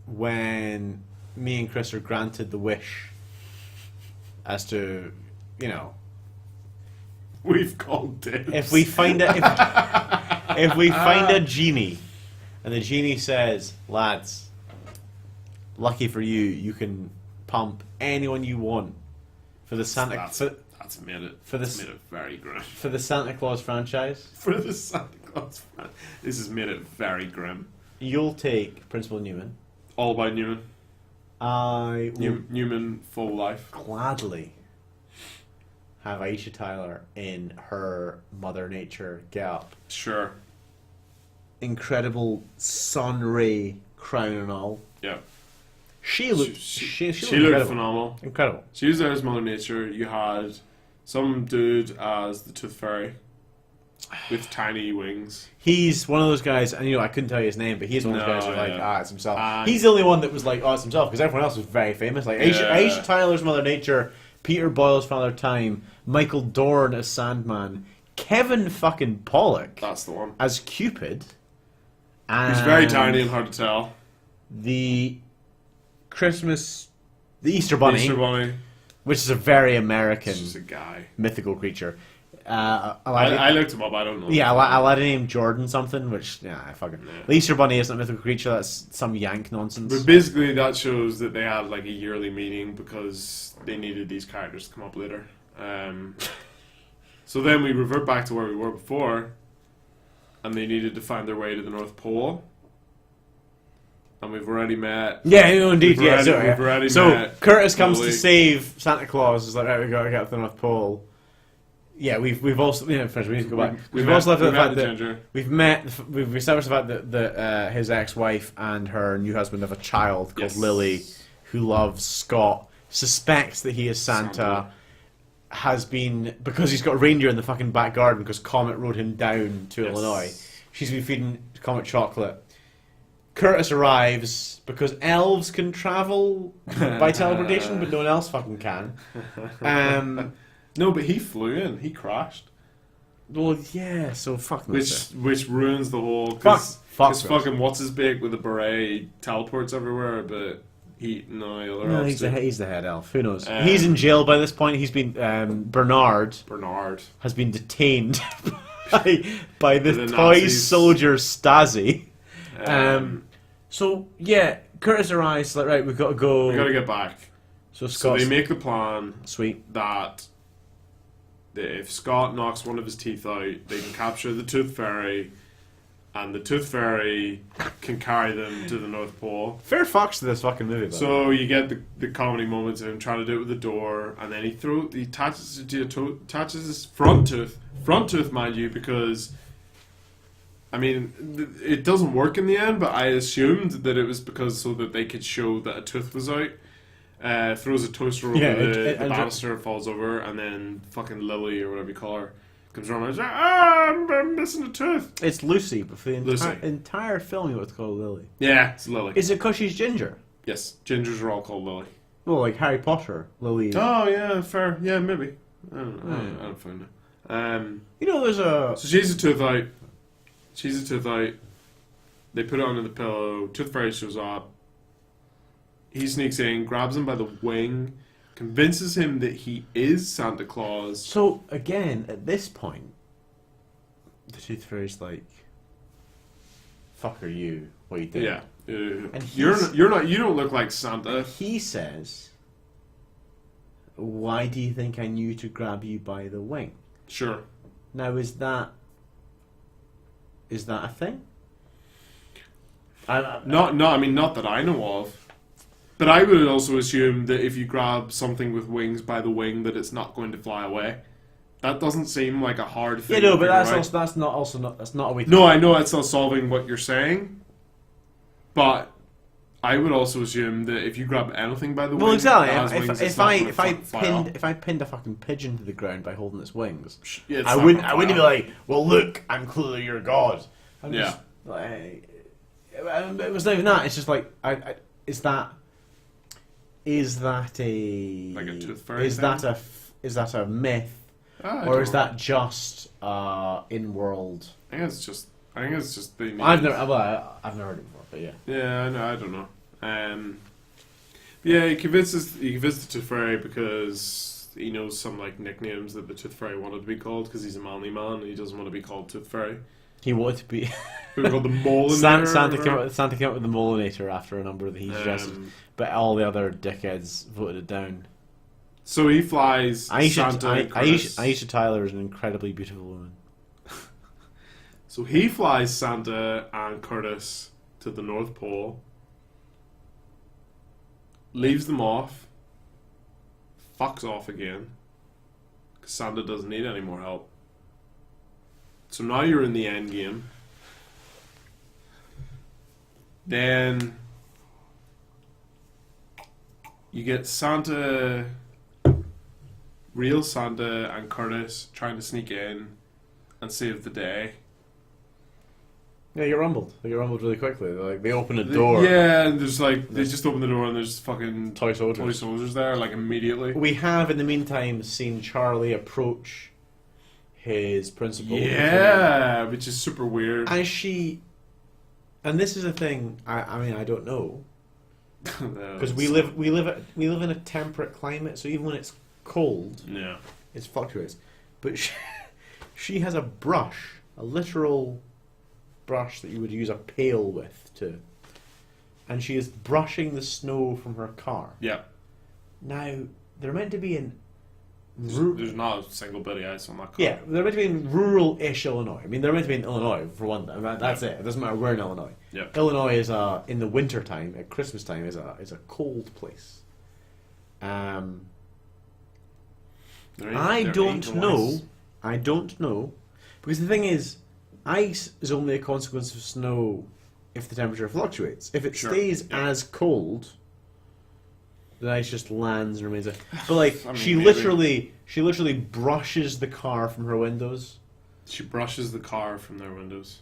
when me and Chris are granted the wish as to, you know, We've called dibs. if we find if we find a genie, and the genie says, "Lads, lucky for you, you can pump anyone you want for the Santa That's made it. for That's this- made it very grim. for the Santa Claus franchise, For the Santa Claus fan, this has made it very grim. you'll take Principal Newman. All by Newman. I will Newman full life. gladly have Aisha Tyler in her Mother Nature getup. Sure. Incredible sun ray crown and all. Yeah. She looked. She She looked incredible. phenomenal. Incredible. She was there as Mother Nature. You had some dude as the Tooth Fairy with tiny wings. He's one of those guys, and I couldn't tell you his name, but he's one of those No, guys who are like, yeah. it's himself. And- He's the only one that was like, it's himself, because everyone else was very famous. Like Aisha, Yeah. Aisha Tyler's Mother Nature, Peter Boyle's Father Time, Michael Dorn as Sandman, Kevin fucking Pollock That's the one. as Cupid. And He's very tiny and hard to tell. the Easter Bunny, Easter Bunny. which is a very American He's just a guy. mythical creature. A lad, I looked him up. I don't know. yeah, a lad named Jordan something, which I fucking. Yeah. The Easter Bunny isn't a mythical creature. That's some yank nonsense. But basically, that shows that they had like a yearly meeting because they needed these characters to come up later. So then we revert back to where we were before, and they needed to find their way to the North Pole. And we've already met. Yeah, no, indeed, We've yeah. already- So, we've already so met Curtis comes Lily. to save Santa Claus. Is like, right, we got to get up to the North Pole. Yeah, we've also friends. We need to go back. We've also left we the met fact the that ginger. we've established the fact that his ex-wife and her new husband have a child called Yes. Lily, who loves Scott, suspects that he is Santa, has been, because he's got a reindeer in the fucking back garden because Comet rode him down to Yes. Illinois. She's been feeding Comet chocolate. Curtis arrives because elves can travel by teleportation, but no one else fucking can. No, but he flew in. He crashed. Well, yeah, so fuck this. Which ruins the whole. Fuck Because this. fucking what's his big with the beret he teleports everywhere, but no, the other No, elves do. he's the head elf. Who knows? Um, He's in jail by this point. He's been Bernard Bernard. has been detained by the The toy Nazis. soldier Stasi. Um, So yeah, Curtis arrives. Like, right, we've got to go. we gotta get back. So So Scott's they make the plan sweet. that if Scott knocks one of his teeth out, they can capture the Tooth Fairy, and the Tooth Fairy can carry them to the North Pole. Fair fucks to this fucking movie. Though. So you get the comedy moments of him trying to do it with the door, and then he attaches it to attaches his front tooth, mind you, because I mean it doesn't work in the end. But I assumed that it was because so that they could show that a tooth was out. Throws a toaster over the banister, falls over, and then fucking Lily or whatever you call her comes around and says, I'm missing a tooth. it's Lucy, but for the Lucy. entire film, you want to call her Lily. Yeah, it's Lily. Is it because she's ginger? Yes, gingers are all called Lily. Well, like Harry Potter, Lily. Oh yeah, fair. Yeah, maybe. I don't know. I don't find it. You know, there's a. So she's a tooth out. She's a tooth out. They put it under the pillow. Tooth Fairy shows up. He sneaks in, grabs him by the wing, convinces him that he is Santa Claus. So again, at this point, the Tooth Fairy's like, "Fuck are you? What are you doing?" Yeah. And You're he's- not. You don't look like Santa. He says, "Why do you think I knew to grab you by the wing?" Sure. Now, is that Is that a thing? Not that I know of. But I would also assume that if you grab something with wings by the wing, that it's not going to fly away. That doesn't seem like a hard thing. Yeah, no, to but figure out. that's not a way. No, I know it's not solving what you're saying, but I would also assume that if you grab anything by the Well, wing, exactly. that has wings, it's not gonna fly off. If I pinned a fucking pigeon to the ground by holding its wings, It's I not wouldn't gonna be fly like, well, look, I'm clearly your god. I'm Yeah. just like, it was not even that. It's just like, is that a Like a tooth fairy is thing? that a myth, I or don't is know. that just in world? I think it's just they need. I've never heard it before, but yeah. Yeah, I don't know. Yeah, he convinces the Tooth Fairy because he knows some like nicknames that the Tooth Fairy wanted to be called because he's a manly man and he doesn't want to be called Tooth Fairy. He wanted to be. He was called the Molinator. Santa came up with the Molinator after a number that he suggested, but all the other dickheads voted it down. So he flies Santa and Curtis. Aisha Tyler is an incredibly beautiful woman. So he flies Santa and Curtis to the North Pole, leaves them off, fucks off again, because Santa doesn't need any more help. So now you're in the end game. Then you get Santa, real Santa and Curtis trying to sneak in and save the day. Yeah, you get rumbled. They get rumbled really quickly. They open a door. Yeah, and there's like they just open the door and there's fucking Toy soldiers. there like immediately. We have in the meantime seen Charlie approach his principal. Yeah, which is super weird. And this is a thing. I mean, I don't know because Because we live in a temperate climate, so even when it's cold, Yeah. it fluctuates. But she has a brush, a literal brush that you would use a pail with and she is brushing the snow from her car. Yeah. Now they're meant to be in. There's not a single bit of ice on that car. Yeah, they're meant to be in rural-ish Illinois. I mean, they're meant to be in Illinois for one thing. That's it. It doesn't matter where in Illinois. Yeah. Illinois is in the winter time, at Christmas time, is a cold place. I don't know. I don't know, because the thing is, ice is only a consequence of snow if the temperature fluctuates. If it stays as cold, the ice just lands and remains. But like I mean, she maybe. literally brushes the car from her windows. She brushes the car from their windows.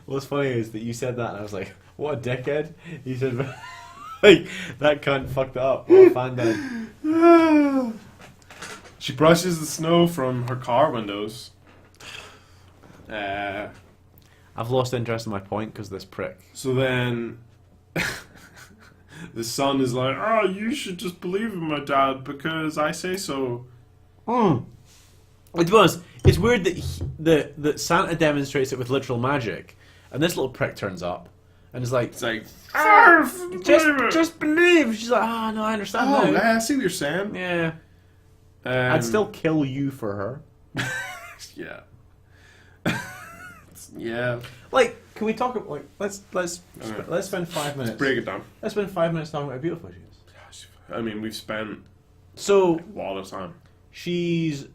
What's funny is that you said that and I was like, what a dickhead. You said, like, that cunt fucked it up. Well, fan down. She brushes the snow from her car windows. I've lost interest in my point because of this prick. So then the son is like, "Oh, you should just believe in my dad because I say so." To be honest, it's weird that Santa demonstrates it with literal magic, and this little prick turns up and is like, It's like, just believe. She's like, no, I understand oh, now. yeah, I see what you're saying. Yeah, I'd still kill you for her. Yeah. Yeah. Like, can we talk about, like, let's Okay. spend 5 minutes. Break it down. Let's spend 5 minutes talking about how beautiful she is. I mean, we've spent So a lot of time. she's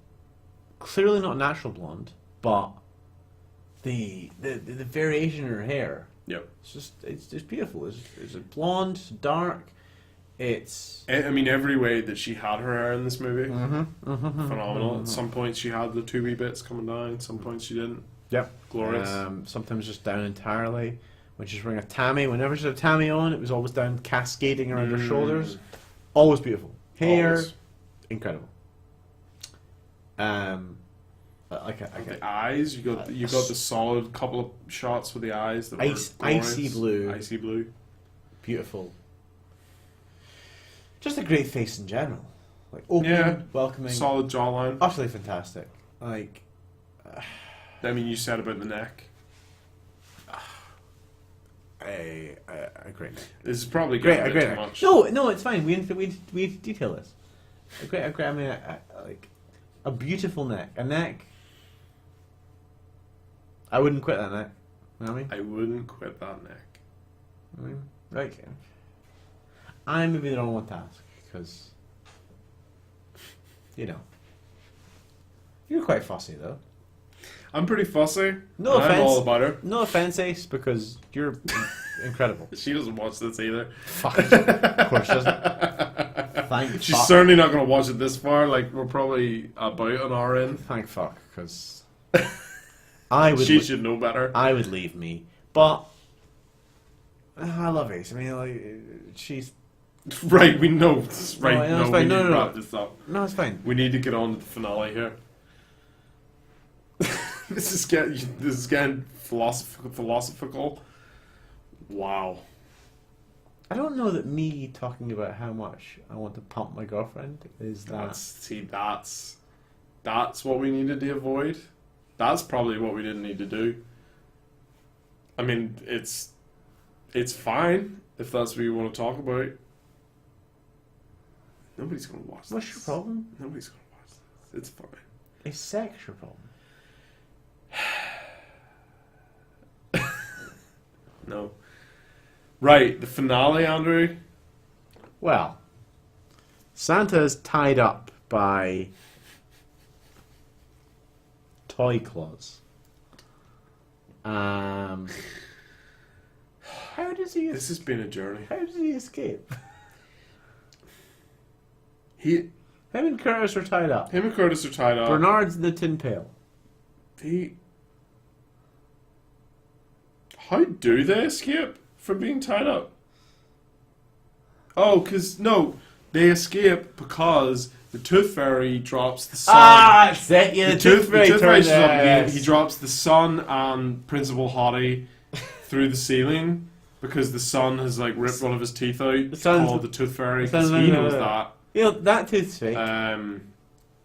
clearly not natural blonde, but the variation in her hair, Yep. it's just beautiful. It's blonde, dark. It's I mean, every way that she had her hair in this movie, phenomenal. At some points she had the two wee bits coming down. Some points she didn't. yep, Glorious. sometimes just down entirely. When she's wearing a tammy, whenever she had a tammy on, it was always down, cascading around her shoulders. Always beautiful. Hair, Always. incredible. The eyes, you got the solid couple of shots with the eyes that were Icy glorious. blue. Icy blue. Beautiful. Just a great face in general. Like open, Yeah. welcoming, Solid jawline. utterly fantastic. Like I mean, you said about the neck. a great neck. This is probably Great, getting a a great bit too neck. much. No, it's fine. We detail this. A great. I mean, like A beautiful neck. A neck. I wouldn't quit that neck. You know what I mean? I wouldn't quit that neck. I mean, right. I may be the wrong one to ask because, you know, you're quite fussy though. I'm pretty fussy. No and offense. I'm all about her. No offense, Ace, because you're incredible. She doesn't watch this either. Fuck. Of course she doesn't. Thank She's fuck. certainly not going to watch it this far. Like, we're probably about an hour in. Thank fuck, because I would. She should know better. I would leave me, but I love Ace. I mean, like, she's. Right, we know. Right, No, no, it's we fine. need No, to no, wrap no. this up. No, it's fine. We need to get on to the finale here. This is getting philosophical. Wow. I don't know that me talking about how much I want to pump my girlfriend is that. That's what we needed to avoid. That's probably what we didn't need to do. I mean, it's fine if that's what you want to talk about. Nobody's gonna watch this. What's your problem? Nobody's gonna watch this. It's fine. A sexual problem. No. Right, the finale, Andrew. Well, Santa is tied up by toy claws. How does he? This has been a journey. How does he escape? Him Him and Curtis are tied up. and Curtis are tied up. Bernard's in the tin pail. How do they escape from being tied up? Oh, they escape because the Tooth Fairy drops the sun. That's it. Yeah, the Tooth Fairy shows up again. yes. He drops the sun and Principal Hottie through the ceiling because the sun has like ripped one of his teeth out. Called the Tooth Fairy because he knows that. You know, that tooth's fake.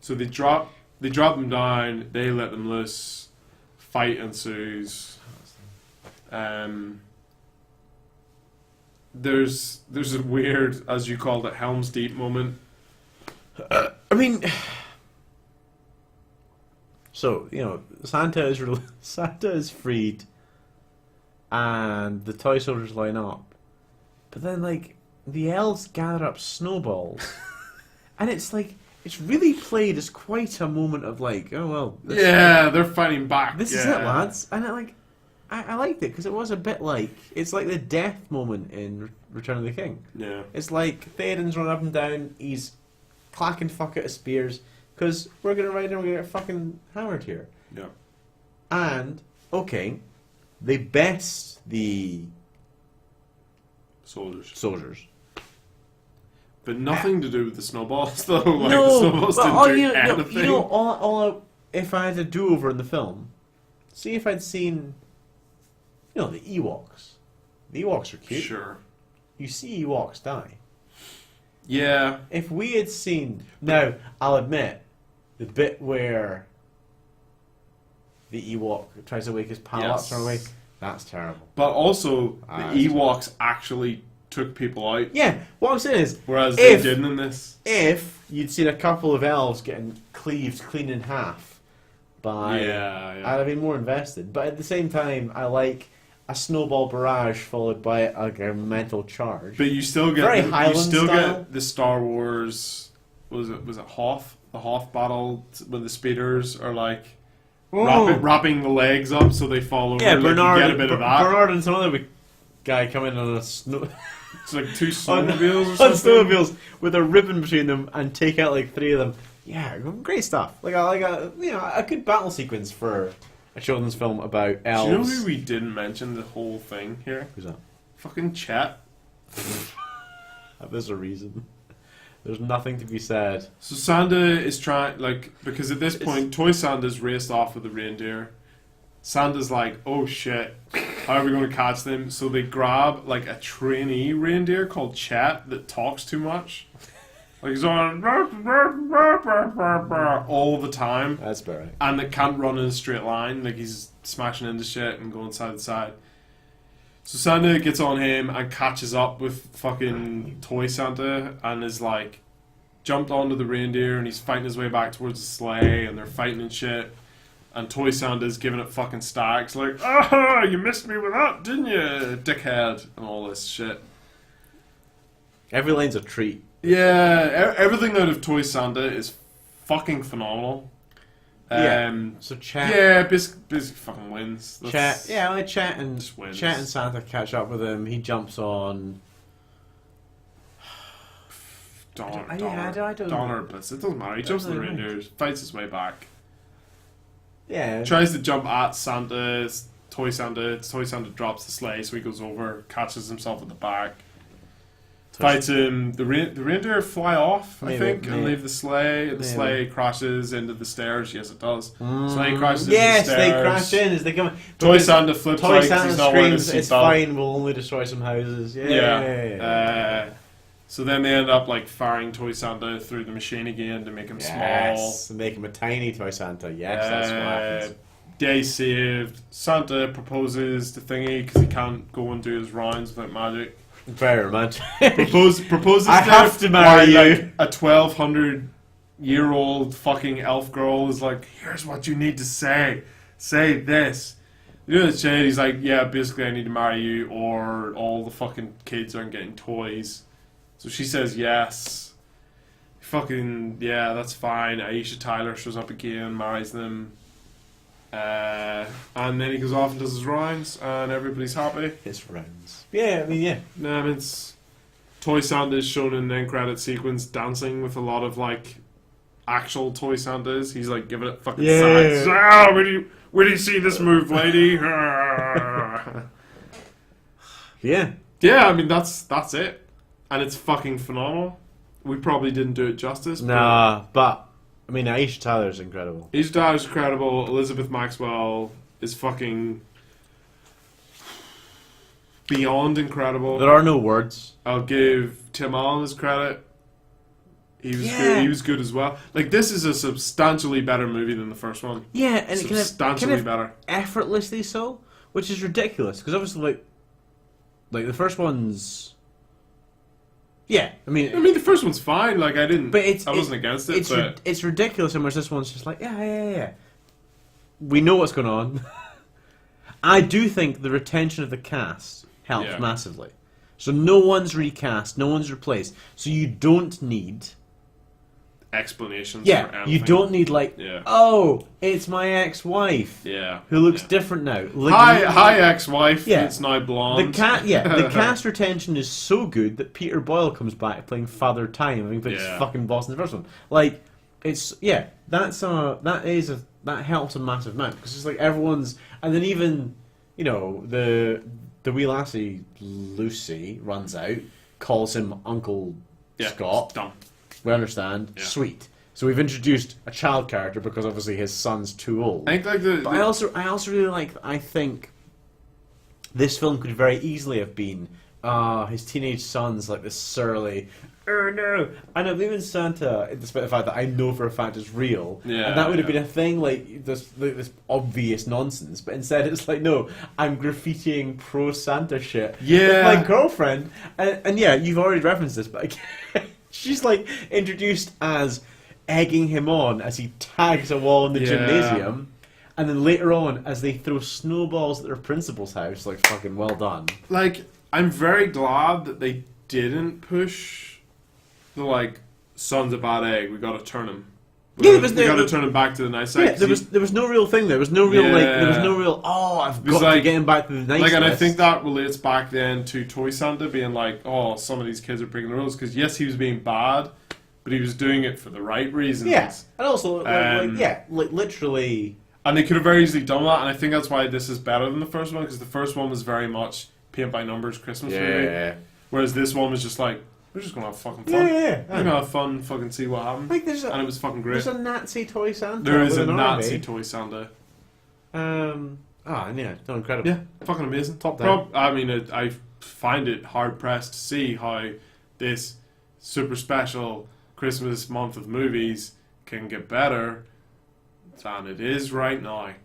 So they drop them down. They let them loose. Fight ensues. There's a weird, as you called it, Helm's Deep moment. I mean, so you know, Santa is freed, and the toy soldiers line up, but then like the elves gather up snowballs, and it's like it's really played as quite a moment of like, oh well, They're fighting back. this is it, lads, and I liked it because it was a bit like it's like the death moment in Return of the King. Yeah. It's like Theoden's running up and down, he's clacking fuck out of spears, because we're going to ride and we're going to get fucking hammered here. Yeah. And, okay, they best the soldiers. But nothing to do with the snowballs, though. Like, no, the snowballs didn't do anything. you know, all if I had a do-over in the film, see if I'd seen, you know, the Ewoks. The Ewoks are cute. Sure. You see Ewoks die. Yeah. If we had seen... Now, I'll admit, the bit where the Ewok tries to wake his pal up, turn away, that's terrible. But also, the That's Ewoks actually took people out. Yeah, what I'm saying is... Whereas they didn't in this. If you'd seen a couple of elves getting cleaved clean in half by... Yeah. I'd have been more invested. But at the same time, I like a snowball barrage followed by a mental charge. But you still get Very Highland style. get the Star Wars. Was it Hoth? The Hoth battle when the speeders are like wrapping the legs up so they fall over. Yeah, like, Bernard. you get a bit of that. Bernard and some other guy come in on a snow. It's like two on snowmobiles or on something. snowmobiles with a ribbon between them and take out like 3 of them. Yeah, great stuff. Like a good battle sequence for a children's film about elves. Do you know who we didn't mention the whole thing here? Who's that? Fucking Chet. There's a reason. There's nothing to be said. So Santa is trying, like, because at this point, Toy Santa's raced off with the reindeer. Santa's like, oh shit, how are we going to catch them? So they grab, like, a trainee reindeer called Chet that talks too much. Like, he's on all the time. That's about right. And it can't run in a straight line. Like, he's smashing into shit and going side to side. So Santa gets on him and catches up with fucking Toy Santa and is like, jumped onto the reindeer and he's fighting his way back towards the sleigh and they're fighting and shit. And Toy Santa's giving it fucking stacks, like, ah, you missed me with that, didn't you, dickhead, and all this shit. Every line's a treat. Yeah, everything out of Toy Santa is fucking phenomenal. So Chet. Yeah, basically fucking wins. Chet. Yeah, like Chet and wins. Santa catch up with him. He jumps on. Donner, I don't know. Donner Bliss. It doesn't matter. He jumps on the Doesn't reindeers, fights his way back. Yeah. Tries to jump at Santa. Toy Santa drops the sleigh, so he goes over, catches himself at the back. Fights him. The reindeer fly off, I think, and leave the sleigh. The sleigh crashes into the stairs. Yes, it does. Sleigh crashes into the stairs. Yes, they crash in as they come. Toy Santa flips Toy out because Santa he's not wearing a screams, "It's seatbelt. fine. We'll only destroy some houses." Yeah. So then they end up like firing Toy Santa through the machine again to make him Yes, and make him a tiny Toy Santa. Yes, that's what happens. Day saved. Santa proposes to Thingy because he can't go and do his rounds without magic. Very romantic. Proposes I have to marry you. Like, a 1,200-year-old fucking elf girl is like, here's what you need to say. Say this. You know the shit, he's like, yeah, basically I need to marry you or all the fucking kids aren't getting toys. So she says yes. Fucking, yeah, that's fine. Aisha Tyler shows up again, marries them. And then he goes off and does his rounds, and everybody's happy. His rounds. Yeah, I mean, yeah. No, I mean, it's Toy Santa is shown in the end credit sequence dancing with a lot of like actual Toy Santas. He's like giving it fucking sides. Ah, where do you see this move, lady? Yeah. Yeah, I mean that's it, and it's fucking phenomenal. We probably didn't do it justice. Nah, but I mean, Aisha Tyler's incredible. Aisha Tyler's incredible. Elizabeth Maxwell is fucking beyond incredible. There are no words. I'll give Tim Allen his credit. He was good. He was good as well. Like, this is a substantially better movie than the first one. Yeah, and substantially better, effortlessly so, which is ridiculous because obviously, like the first one's. Yeah, I mean, the first one's fine. Like, I wasn't against it. It's ridiculous how much this one's just like, yeah. We know what's going on. I do think the retention of the cast helps massively. So no one's recast, no one's replaced. So you don't need explanations. Yeah, for anything. you don't need oh, it's my ex-wife. Yeah, who looks different now. Hi, ex-wife. Yeah, it's now blonde. The cast retention is so good that Peter Boyle comes back playing Father Time. I mean, it's fucking boss in the first one. Like, it's that helps a massive amount because it's like everyone's, and then even the wee lassie Lucy runs out, calls him Uncle Scott. Dumb. We understand. Yeah. Sweet. So we've introduced a child character because obviously his son's too old. I think but I also really like. I think this film could very easily have been his teenage son's like this surly. Oh no! I know, even Santa, despite the fact that I know for a fact it's real, and that would have been a thing, like this obvious nonsense. But instead, it's like, no, I'm graffitiing pro Santa shit with my girlfriend, and yeah, you've already referenced this, but she's like introduced as egging him on as he tags a wall in the gymnasium, and then later on as they throw snowballs at their principal's house. Like, fucking well done. Like, I'm very glad that they didn't push. The like, son's a bad egg. We got to turn him. We got to turn him back to the nice side. Yeah, there was no real thing. There was no real there was no real. Oh, I've got to get him back to the nice. Like, and I think that relates back then to Toy Santa being like, oh, some of these kids are breaking the rules because yes, he was being bad, but he was doing it for the right reasons. Yeah, and also literally. And they could have very easily done that, and I think that's why this is better than the first one because the first one was very much paint by numbers Christmas movie, whereas this one was just like. We're just gonna have fucking fun. We're gonna have fun, fucking see what happens. Like and it was fucking great. There's a Nazi Toy Santa. There is a Nazi Toy Santa. Incredible. Yeah, fucking amazing. Top down. I mean, I find it hard pressed to see how this super special Christmas month of movies can get better than it is right now.